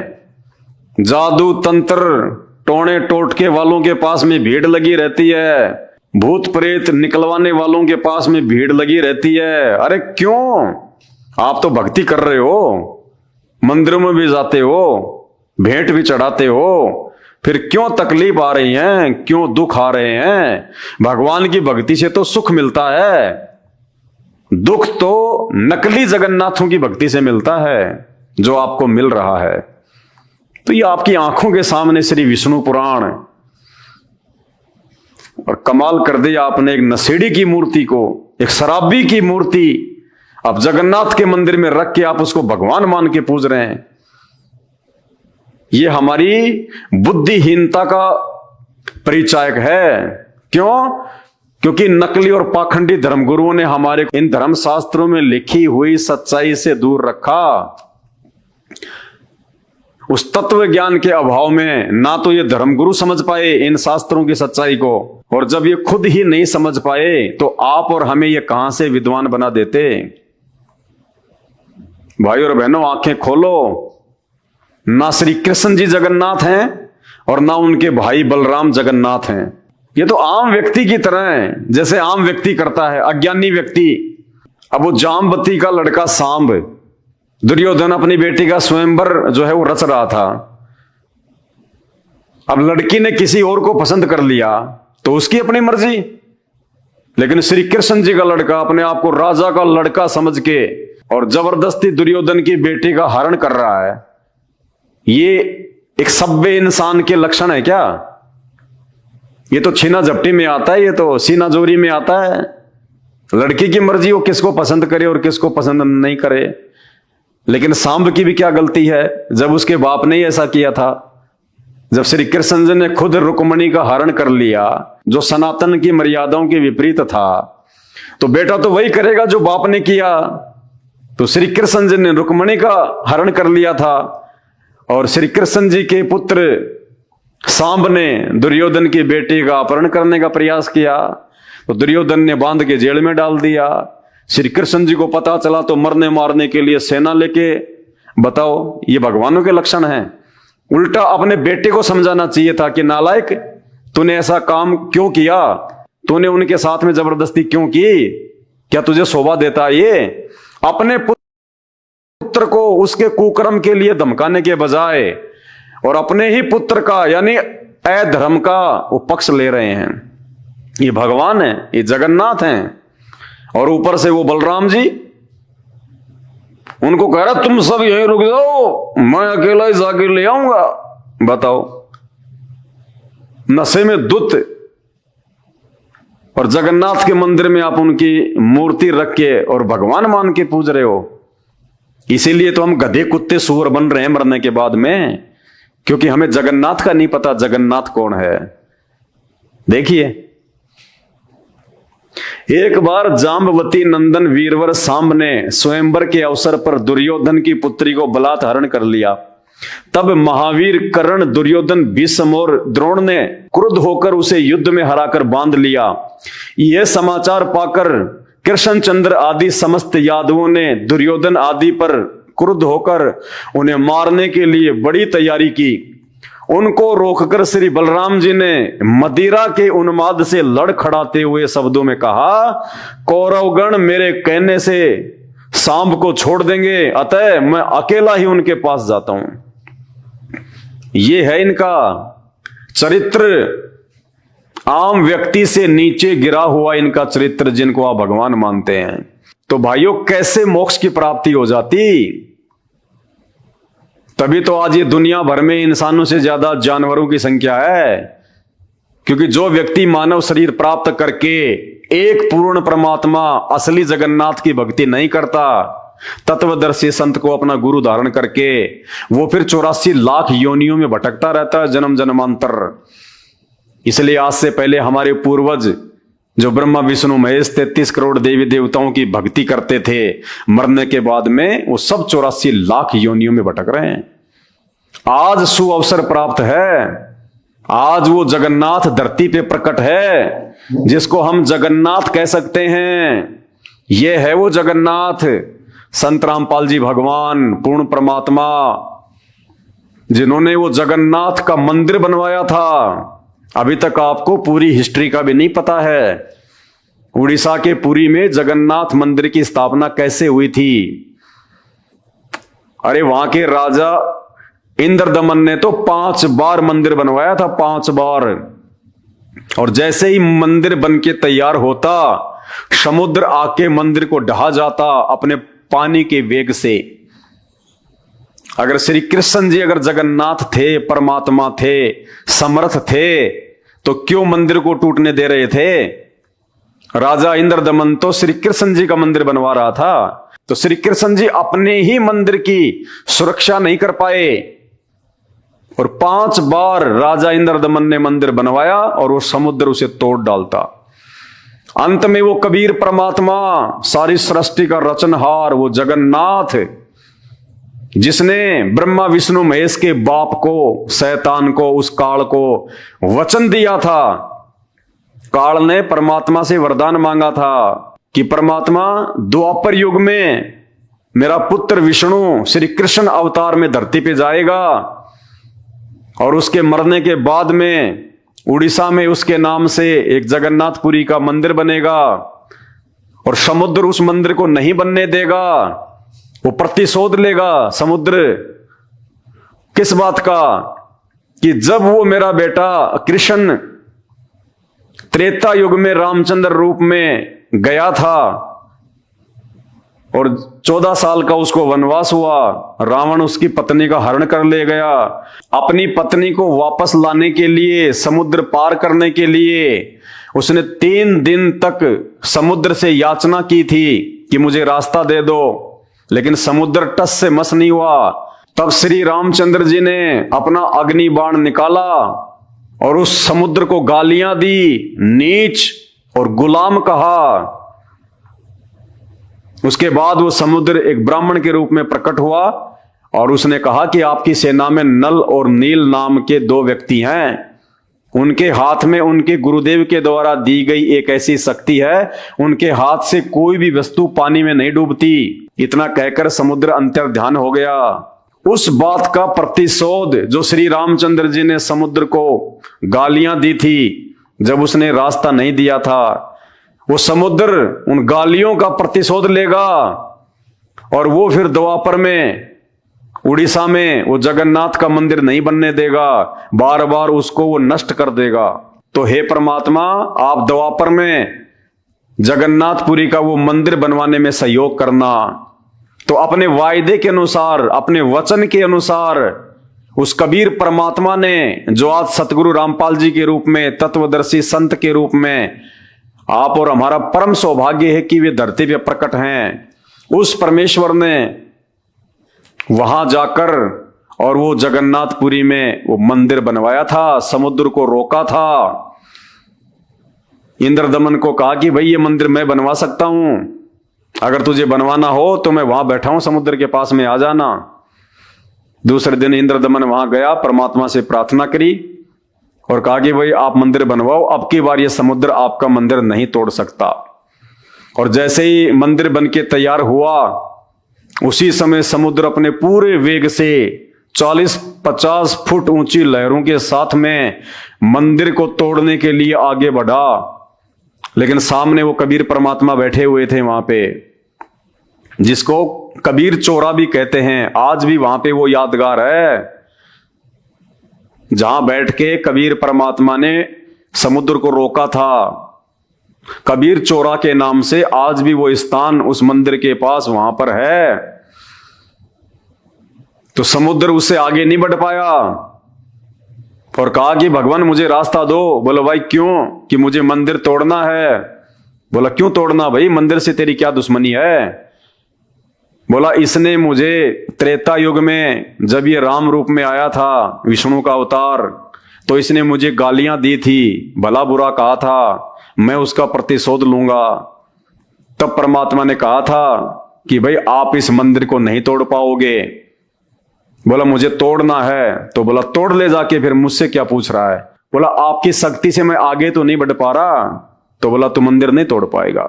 जादू तंत्र टोने टोटके वालों के पास में भीड़ लगी रहती है, भूत प्रेत निकलवाने वालों के पास में भीड़ लगी रहती है। अरे क्यों? आप तो भक्ति कर रहे हो, मंदिरों में भी जाते हो, भेंट भी चढ़ाते हो, फिर क्यों तकलीफ आ रही है, क्यों दुख आ रहे हैं? भगवान की भक्ति से तो सुख मिलता है, दुख तो नकली जगन्नाथों की भक्ति से मिलता है जो आपको मिल रहा है। तो ये आपकी आंखों के सामने श्री विष्णु पुराण, और कमाल कर दिया आपने। एक नशेड़ी की मूर्ति को, एक शराबी की मूर्ति आप जगन्नाथ के मंदिर में रख के आप उसको भगवान मान के पूज रहे हैं। ये हमारी बुद्धिहीनता का परिचायक है। क्यों? क्योंकि नकली और पाखंडी धर्मगुरुओं ने हमारे इन धर्म शास्त्रों में लिखी हुई सच्चाई से दूर रखा। उस तत्व ज्ञान के अभाव में ना तो ये धर्मगुरु समझ पाए इन शास्त्रों की सच्चाई को, और जब ये खुद ही नहीं समझ पाए तो आप और हमें ये कहां से विद्वान बना देते। भाई और बहनों, आंखें खोलो। ना श्री कृष्ण जी जगन्नाथ हैं और ना उनके भाई बलराम जगन्नाथ हैं। ये तो आम व्यक्ति की तरह है, जैसे आम व्यक्ति करता है, अज्ञानी व्यक्ति। अब वो जामवती का लड़का सांब, दुर्योधन अपनी बेटी का स्वयंवर जो है वो रच रहा था। अब लड़की ने किसी और को पसंद कर लिया तो उसकी अपनी मर्जी, लेकिन श्री कृष्ण जी का लड़का अपने आप को राजा का लड़का समझ के और जबरदस्ती दुर्योधन की बेटी का हरण कर रहा है। ये एक सभ्य इंसान के लक्षण है क्या? ये तो छीना झपटी में आता है, ये तो सीना जोरी में आता है। लड़की की मर्जी, वो किसको पसंद करे और किसको पसंद नहीं करे। लेकिन सांब की भी क्या गलती है जब उसके बाप ने ही ऐसा किया था। जब श्री कृष्ण जी ने खुद रुक्मणी का हरण कर लिया, जो सनातन की मर्यादाओं के विपरीत था, तो बेटा तो वही करेगा जो बाप ने किया। तो श्री कृष्ण जी ने रुक्मणी का हरण कर लिया था और श्री कृष्ण जी के पुत्र सांब ने दुर्योधन की बेटी का अपहरण करने का प्रयास किया, तो दुर्योधन ने बांध के जेल में डाल दिया। श्री कृष्ण जी को पता चला तो मरने मारने के लिए सेना लेके, बताओ ये भगवानों के लक्षण हैं। उल्टा अपने बेटे को समझाना चाहिए था कि नालायक, तूने ऐसा काम क्यों किया, तूने उनके साथ में जबरदस्ती क्यों की, क्या तुझे शोभा देता ये? अपने पुत्र को उसके कुकर्म के लिए धमकाने के बजाय और अपने ही पुत्र का यानी अधर्म का वो पक्ष ले रहे हैं। ये भगवान है, ये जगन्नाथ हैं। और ऊपर से वो बलराम जी उनको कह रहा तुम सब यहीं रुक जाओ, मैं अकेला ही जाके ले आऊंगा। बताओ, नशे में दुत और जगन्नाथ के मंदिर में आप उनकी मूर्ति रख के और भगवान मान के पूज रहे हो। इसीलिए तो हम गधे कुत्ते सूअर बन रहे हैं मरने के बाद में, क्योंकि हमें जगन्नाथ का नहीं पता जगन्नाथ कौन है। देखिए, एक बार जाम्बवती नंदन वीरवर सांब ने स्वयंवर के अवसर पर दुर्योधन की पुत्री को बलात् हरण कर लिया। तब महावीर कर्ण, दुर्योधन, भीष्म और द्रोण ने क्रुद्ध होकर उसे युद्ध में हराकर बांध लिया। यह समाचार पाकर कृष्णचंद्र आदि समस्त यादवों ने दुर्योधन आदि पर क्रुद्ध होकर उन्हें मारने के लिए बड़ी तैयारी की। उनको रोककर श्री बलराम जी ने मदिरा के उन्माद से लड़खड़ाते हुए शब्दों में कहा, कौरवगण मेरे कहने से सांब को छोड़ देंगे, अतः मैं अकेला ही उनके पास जाता हूं। ये है इनका चरित्र, आम व्यक्ति से नीचे गिरा हुआ इनका चरित्र, जिनको आप भगवान मानते हैं। तो भाइयों, कैसे मोक्ष की प्राप्ति हो जाती? तभी तो आज ये दुनिया भर में इंसानों से ज्यादा जानवरों की संख्या है, क्योंकि जो व्यक्ति मानव शरीर प्राप्त करके एक पूर्ण परमात्मा असली जगन्नाथ की भक्ति नहीं करता, तत्वदर्शी संत को अपना गुरु धारण करके, वो फिर 84 लाख योनियों में भटकता रहता है जन्म जन्मांतर। इसलिए आज से पहले हमारे पूर्वज जो ब्रह्मा विष्णु महेश 33 करोड़ देवी देवताओं की भक्ति करते थे, मरने के बाद में वो सब 84 लाख योनियों में भटक रहे हैं। आज सुअवसर प्राप्त है, आज वो जगन्नाथ धरती पे प्रकट है, जिसको हम जगन्नाथ कह सकते हैं। ये है वो जगन्नाथ, संत रामपाल जी भगवान, पूर्ण परमात्मा, जिन्होंने वो जगन्नाथ का मंदिर बनवाया था। अभी तक आपको पूरी हिस्ट्री का भी नहीं पता है, उड़ीसा के पुरी में जगन्नाथ मंदिर की स्थापना कैसे हुई थी। अरे वहां के राजा इंद्रदमन ने तो 5 बार मंदिर बनवाया था, 5 बार। और जैसे ही मंदिर बन के तैयार होता, समुद्र आके मंदिर को ढहा जाता अपने पानी के वेग से। अगर श्री कृष्ण जी अगर जगन्नाथ थे, परमात्मा थे, समर्थ थे, तो क्यों मंदिर को टूटने दे रहे थे? राजा इंद्रदमन तो श्री कृष्ण जी का मंदिर बनवा रहा था, तो श्री कृष्ण जी अपने ही मंदिर की सुरक्षा नहीं कर पाए और 5 बार राजा इंद्रदमन ने मंदिर बनवाया और वो समुद्र उसे तोड़ डालता। अंत में वो कबीर परमात्मा, सारी सृष्टि का रचनहार, वो जगन्नाथ जिसने ब्रह्मा विष्णु महेश के बाप को, शैतान को, उस काल को वचन दिया था। काल ने परमात्मा से वरदान मांगा था कि परमात्मा द्वापर युग में मेरा पुत्र विष्णु श्री कृष्ण अवतार में धरती पे जाएगा और उसके मरने के बाद में उड़ीसा में उसके नाम से एक जगन्नाथपुरी का मंदिर बनेगा और समुद्र उस मंदिर को नहीं बनने देगा। वो प्रतिशोध लेगा समुद्र। किस बात का? कि जब वो मेरा बेटा कृष्ण त्रेता युग में रामचंद्र रूप में गया था और 14 साल का उसको वनवास हुआ, रावण उसकी पत्नी का हरण कर ले गया। अपनी पत्नी को वापस लाने के लिए, समुद्र पार करने के लिए उसने 3 दिन तक समुद्र से याचना की थी कि मुझे रास्ता दे दो, लेकिन समुद्र टस से मस नहीं हुआ। तब श्री रामचंद्र जी ने अपना अग्नि बाण निकाला और उस समुद्र को गालियां दी, नीच और गुलाम कहा। उसके बाद वो समुद्र एक ब्राह्मण के रूप में प्रकट हुआ और उसने कहा कि आपकी सेना में नल और नील नाम के 2 व्यक्ति हैं। उनके हाथ में उनके गुरुदेव के द्वारा दी गई एक ऐसी शक्ति है, उनके हाथ से कोई भी वस्तु पानी में नहीं डूबती। इतना कहकर समुद्र अंतर्ध्यान हो गया। उस बात का प्रतिशोध जो श्री रामचंद्र जी ने समुद्र को गालियां दी थी जब उसने रास्ता नहीं दिया था, वो समुद्र उन गालियों का प्रतिशोध लेगा और वो फिर द्वापर में उड़ीसा में वो जगन्नाथ का मंदिर नहीं बनने देगा, बार बार उसको वो नष्ट कर देगा। तो हे परमात्मा, आप द्वापर में जगन्नाथपुरी का वो मंदिर बनवाने में सहयोग करना। तो अपने वायदे के अनुसार, अपने वचन के अनुसार उस कबीर परमात्मा ने, जो आज सतगुरु रामपाल जी के रूप में, तत्वदर्शी संत के रूप में आप और हमारा परम सौभाग्य है कि वे धरती पे प्रकट हैं, उस परमेश्वर ने वहां जाकर और वो जगन्नाथपुरी में वो मंदिर बनवाया था, समुद्र को रोका था। इंद्रदमन को कहा कि भाई ये मंदिर मैं बनवा सकता हूं, अगर तुझे बनवाना हो तो मैं वहां बैठा हूं समुद्र के पास में, आ जाना। दूसरे दिन इंद्रदमन वहां गया, परमात्मा से प्रार्थना करी और कहा कि भाई आप मंदिर बनवाओ, अब की बार ये समुद्र आपका मंदिर नहीं तोड़ सकता। और जैसे ही मंदिर बनके तैयार हुआ, उसी समय समुद्र अपने पूरे वेग से 40-50 फुट ऊंची लहरों के साथ में मंदिर को तोड़ने के लिए आगे बढ़ा। लेकिन सामने वो कबीर परमात्मा बैठे हुए थे वहां पे, जिसको कबीर चोरा भी कहते हैं। आज भी वहां पे वो यादगार है जहां बैठ के कबीर परमात्मा ने समुद्र को रोका था। कबीर चोरा के नाम से आज भी वो स्थान उस मंदिर के पास वहां पर है। तो समुद्र उससे आगे नहीं बढ़ पाया और कहा कि भगवान मुझे रास्ता दो। बोलो भाई क्यों? कि मुझे मंदिर तोड़ना है। बोला क्यों तोड़ना भाई, मंदिर से तेरी क्या दुश्मनी है? बोला इसने मुझे त्रेता युग में जब ये राम रूप में आया था, विष्णु का अवतार, तो इसने मुझे गालियां दी थी, भला बुरा कहा था, मैं उसका प्रतिशोध लूंगा। तब परमात्मा ने कहा था कि भाई आप इस मंदिर को नहीं तोड़ पाओगे। बोला मुझे तोड़ना है। तो बोला तोड़ ले जाके, फिर मुझसे क्या पूछ रहा है? बोला आपकी शक्ति से मैं आगे तो नहीं बढ़ पा रहा। तो बोला तू मंदिर नहीं तोड़ पाएगा।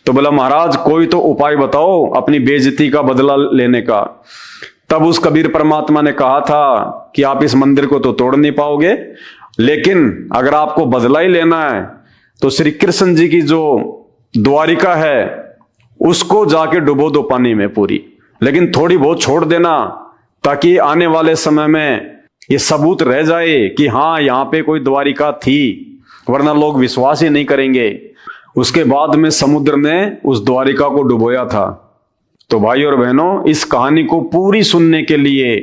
तो बोला महाराज कोई तो उपाय बताओ अपनी बेइज्जती का बदला लेने का। तब उस कबीर परमात्मा ने कहा था कि आप इस मंदिर को तो तोड़ नहीं पाओगे, लेकिन अगर आपको बदला ही लेना है तो श्री कृष्ण जी की जो द्वारिका है उसको जाके डुबो दो पानी में पूरी, लेकिन थोड़ी बहुत छोड़ देना, ताकि आने वाले समय में ये सबूत रह जाए कि हाँ यहाँ पे कोई द्वारिका थी, वरना लोग विश्वास ही नहीं करेंगे। उसके बाद में समुद्र ने उस द्वारिका को डुबोया था। तो भाई और बहनों, इस कहानी को पूरी सुनने के लिए,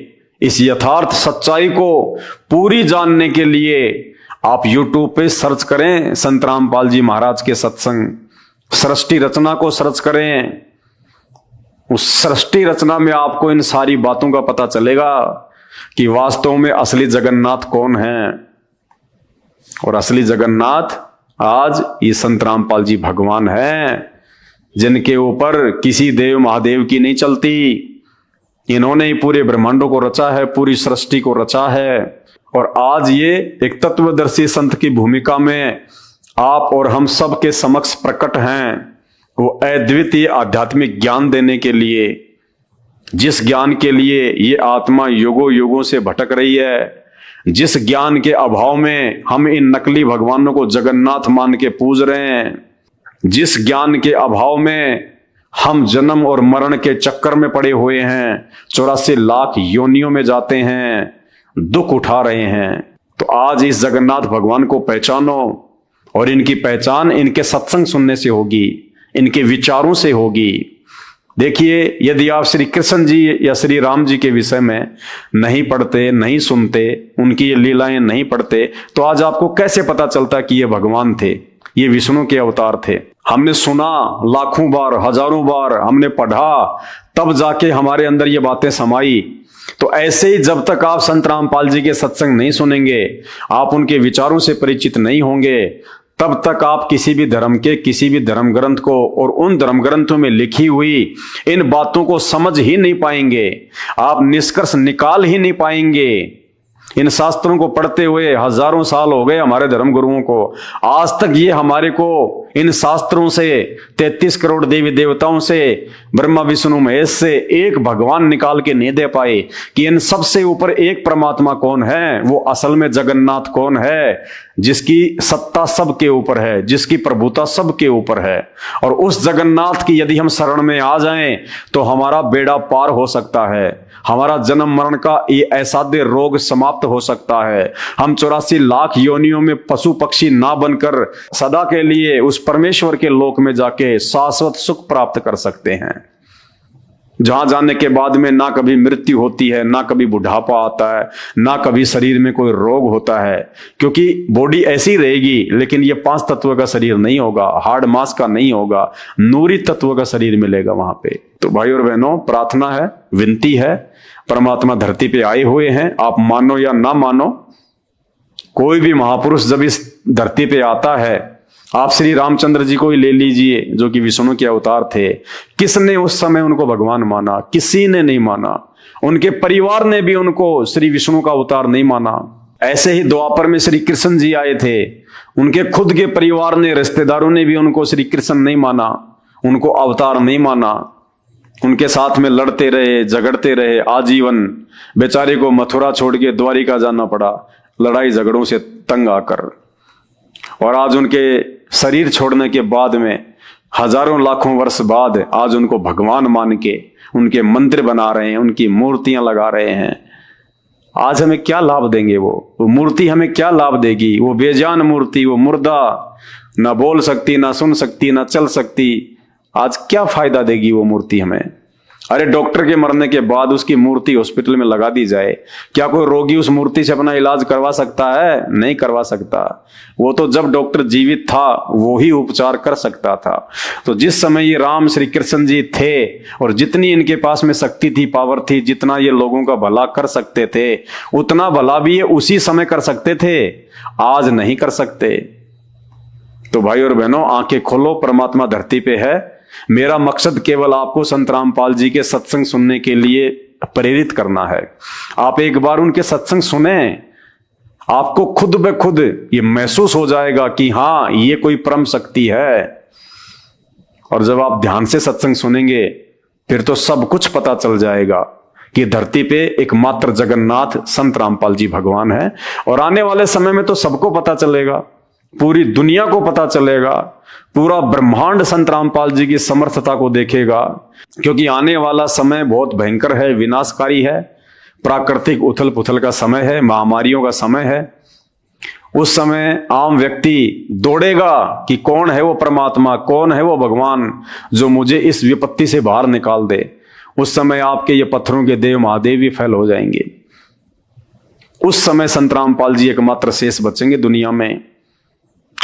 इस यथार्थ सच्चाई को पूरी जानने के लिए आप YouTube पे सर्च करें संत रामपाल जी महाराज के सत्संग, सृष्टि रचना को सर्च करें। उस सृष्टि रचना में आपको इन सारी बातों का पता चलेगा कि वास्तव में असली जगन्नाथ कौन है। और असली जगन्नाथ आज ये संत रामपाल जी भगवान हैं, जिनके ऊपर किसी देव महादेव की नहीं चलती, इन्होंने ही पूरे ब्रह्मांडों को रचा है, पूरी सृष्टि को रचा है। और आज ये एक तत्वदर्शी संत की भूमिका में आप और हम सब के समक्ष प्रकट हैं, वो अद्वितीय आध्यात्मिक ज्ञान देने के लिए, जिस ज्ञान के लिए ये आत्मा युगों युगों से भटक रही है, जिस ज्ञान के अभाव में हम इन नकली भगवानों को जगन्नाथ मान के पूज रहे हैं, जिस ज्ञान के अभाव में हम जन्म और मरण के चक्कर में पड़े हुए हैं, 84 लाख योनियों में जाते हैं, दुख उठा रहे हैं। तो आज इस जगन्नाथ भगवान को पहचानो, और इनकी पहचान इनके सत्संग सुनने से होगी, इनके विचारों से होगी। देखिए, यदि आप श्री कृष्ण जी या श्री राम जी के विषय में नहीं पढ़ते, नहीं सुनते, उनकी ये लीलाएं नहीं पढ़ते, तो आज आपको कैसे पता चलता कि ये भगवान थे, ये विष्णु के अवतार थे। हमने सुना लाखों बार, हजारों बार हमने पढ़ा, तब जाके हमारे अंदर ये बातें समाई। तो ऐसे ही जब तक आप संत रामपाल जी के सत्संग नहीं सुनेंगे, आप उनके विचारों से परिचित नहीं होंगे, तब तक आप किसी भी धर्म के किसी भी धर्म ग्रंथ को और उन धर्म ग्रंथों में लिखी हुई इन बातों को समझ ही नहीं पाएंगे, आप निष्कर्ष निकाल ही नहीं पाएंगे। इन शास्त्रों को पढ़ते हुए हजारों साल हो गए हमारे धर्म गुरुओं को, आज तक ये हमारे को इन शास्त्रों से 33 करोड़ देवी देवताओं से, ब्रह्मा विष्णु महेश से एक भगवान निकाल के नहीं दे पाए कि इन सबसे ऊपर एक परमात्मा कौन है, वो असल में जगन्नाथ कौन है, जिसकी सत्ता सबके ऊपर है, जिसकी प्रभुता सबके ऊपर है। और उस जगन्नाथ की यदि हम शरण में आ जाएं तो हमारा बेड़ा पार हो सकता है, हमारा जन्म मरण का ये असाध्य रोग समाप्त हो सकता है। हम 84 लाख योनियों में पशु पक्षी ना बनकर सदा के लिए उस परमेश्वर के लोक में जाके शाश्वत सुख प्राप्त कर सकते हैं, जहां जाने के बाद में ना कभी मृत्यु होती है, ना कभी बुढ़ापा आता है, ना कभी शरीर में कोई रोग होता है, क्योंकि बॉडी ऐसी रहेगी, लेकिन ये 5 तत्व का शरीर नहीं होगा, हार्ड मास का नहीं होगा, नूरी तत्व का शरीर मिलेगा वहां पे। तो भाई और बहनों, प्रार्थना है, विनती है, परमात्मा धरती पे आए हुए हैं, आप मानो या ना मानो, कोई भी महापुरुष जब इस धरती पे आता है, आप श्री रामचंद्र जी को ही ले लीजिए जो कि विष्णु के अवतार थे, किसने उस समय उनको भगवान माना? किसी ने नहीं माना। उनके परिवार ने भी उनको श्री विष्णु का अवतार नहीं माना। ऐसे ही द्वापर में श्री कृष्ण जी आए थे, उनके खुद के परिवार ने, रिश्तेदारों ने भी उनको श्री कृष्ण नहीं माना, उनको अवतार नहीं माना। उनके साथ में लड़ते रहे, झगड़ते रहे आजीवन, बेचारे को मथुरा छोड़ के द्वारिका जाना पड़ा लड़ाई झगड़ों से तंग आकर। और आज उनके शरीर छोड़ने के बाद में हजारों लाखों वर्ष बाद आज उनको भगवान मान के उनके मंदिर बना रहे हैं, उनकी मूर्तियां लगा रहे हैं। आज हमें क्या लाभ देंगे? वो मूर्ति हमें क्या लाभ देगी? वो बेजान मूर्ति, वो मुर्दा, ना बोल सकती, ना सुन सकती, ना चल सकती, आज क्या फायदा देगी वो मूर्ति हमें? अरे डॉक्टर के मरने के बाद उसकी मूर्ति हॉस्पिटल में लगा दी जाए, क्या कोई रोगी उस मूर्ति से अपना इलाज करवा सकता है? नहीं करवा सकता। वो तो जब डॉक्टर जीवित था वो ही उपचार कर सकता था। तो जिस समय ये राम श्री कृष्ण जी थे और जितनी इनके पास में शक्ति थी, पावर थी, जितना ये लोगों का भला कर सकते थे, उतना भला भी ये उसी समय कर सकते थे, आज नहीं कर सकते। तो भाई और बहनों, आंखें खोलो, परमात्मा धरती पे है। मेरा मकसद केवल आपको संत रामपाल जी के सत्संग सुनने के लिए प्रेरित करना है। आप एक बार उनके सत्संग सुने, आपको खुद ब खुद ये महसूस हो जाएगा कि हाँ, ये कोई परम शक्ति है। और जब आप ध्यान से सत्संग सुनेंगे फिर तो सब कुछ पता चल जाएगा कि धरती पे एकमात्र जगन्नाथ संत रामपाल जी भगवान है। और आने वाले समय में तो सबको पता चलेगा, पूरी दुनिया को पता चलेगा, पूरा ब्रह्मांड संत रामपाल जी की समर्थता को देखेगा। क्योंकि आने वाला समय बहुत भयंकर है, विनाशकारी है, प्राकृतिक उथल पुथल का समय है, महामारियों का समय है। उस समय आम व्यक्ति दौड़ेगा कि कौन है वो परमात्मा, कौन है वो भगवान जो मुझे इस विपत्ति से बाहर निकाल दे। उस समय आपके ये पत्थरों के देव महादेव भी फैल हो जाएंगे। उस समय संत रामपाल जी एकमात्र शेष बचेंगे दुनिया में,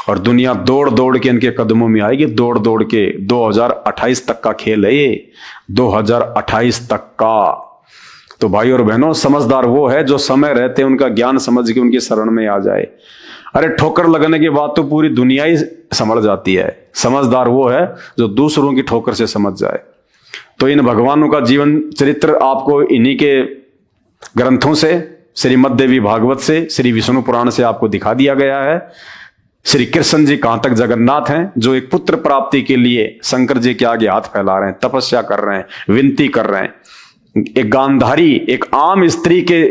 और दुनिया दौड़ दौड़ के इनके कदमों में आएगी, दौड़ दौड़ के। 2028 तक का खेल है ये, 2028 तक का। तो भाई और बहनों, समझदार वो है जो समय रहते उनका ज्ञान समझ के उनकी शरण में आ जाए। अरे ठोकर लगने के बाद तो पूरी दुनिया ही संभल जाती है। समझदार वो है जो दूसरों की ठोकर से समझ जाए। तो इन भगवानों का जीवन चरित्र आपको इन्हीं के ग्रंथों से, श्रीमद् देवी भागवत से, श्री विष्णु पुराण से आपको दिखा दिया गया है। श्री कृष्ण जी कहां तक जगन्नाथ हैं, जो एक पुत्र प्राप्ति के लिए शंकर जी के आगे हाथ फैला रहे हैं, तपस्या कर रहे हैं, विनती कर रहे हैं। एक गांधारी, एक आम स्त्री के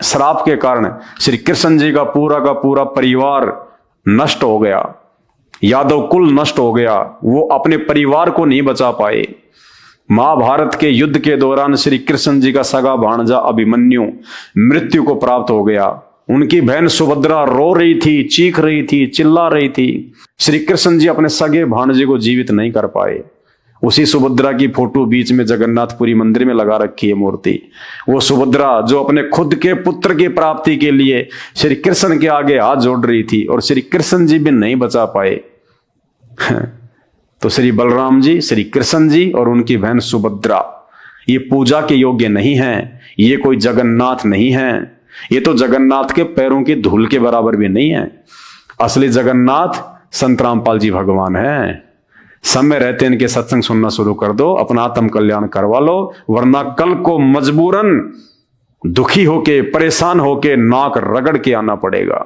श्राप के कारण श्री कृष्ण जी का पूरा परिवार नष्ट हो गया, यादव कुल नष्ट हो गया, वो अपने परिवार को नहीं बचा पाए। महाभारत के युद्ध के दौरान श्री कृष्ण जी का सगा भांजा अभिमन्यु मृत्यु को प्राप्त हो गया। उनकी बहन सुभद्रा रो रही थी, चीख रही थी, चिल्ला रही थी। श्री कृष्ण जी अपने सगे भांजे को जीवित नहीं कर पाए। उसी सुभद्रा की फोटो बीच में जगन्नाथपुरी मंदिर में लगा रखी है मूर्ति। वो सुभद्रा जो अपने खुद के पुत्र की प्राप्ति के लिए श्री कृष्ण के आगे हाथ जोड़ रही थी और श्री कृष्ण जी भी नहीं बचा पाए। तो श्री बलराम जी, श्री कृष्ण जी और उनकी बहन सुभद्रा ये पूजा के योग्य नहीं हैं। ये कोई जगन्नाथ नहीं है। ये तो जगन्नाथ के पैरों की धूल के बराबर भी नहीं है। असली जगन्नाथ संत रामपाल जी भगवान है। समय रहते इनके सत्संग सुनना शुरू कर दो, अपना आत्म कल्याण करवा लो, वरना कल को मजबूरन दुखी होके, परेशान होके नाक रगड़ के आना पड़ेगा।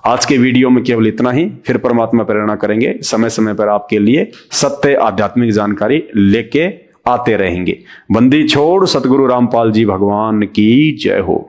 आज के वीडियो में केवल इतना ही। फिर परमात्मा प्रेरणा करेंगे, समय समय पर आपके लिए सत्य आध्यात्मिक जानकारी लेके आते रहेंगे। बंदी छोड़ सतगुरु रामपाल जी भगवान की जय हो।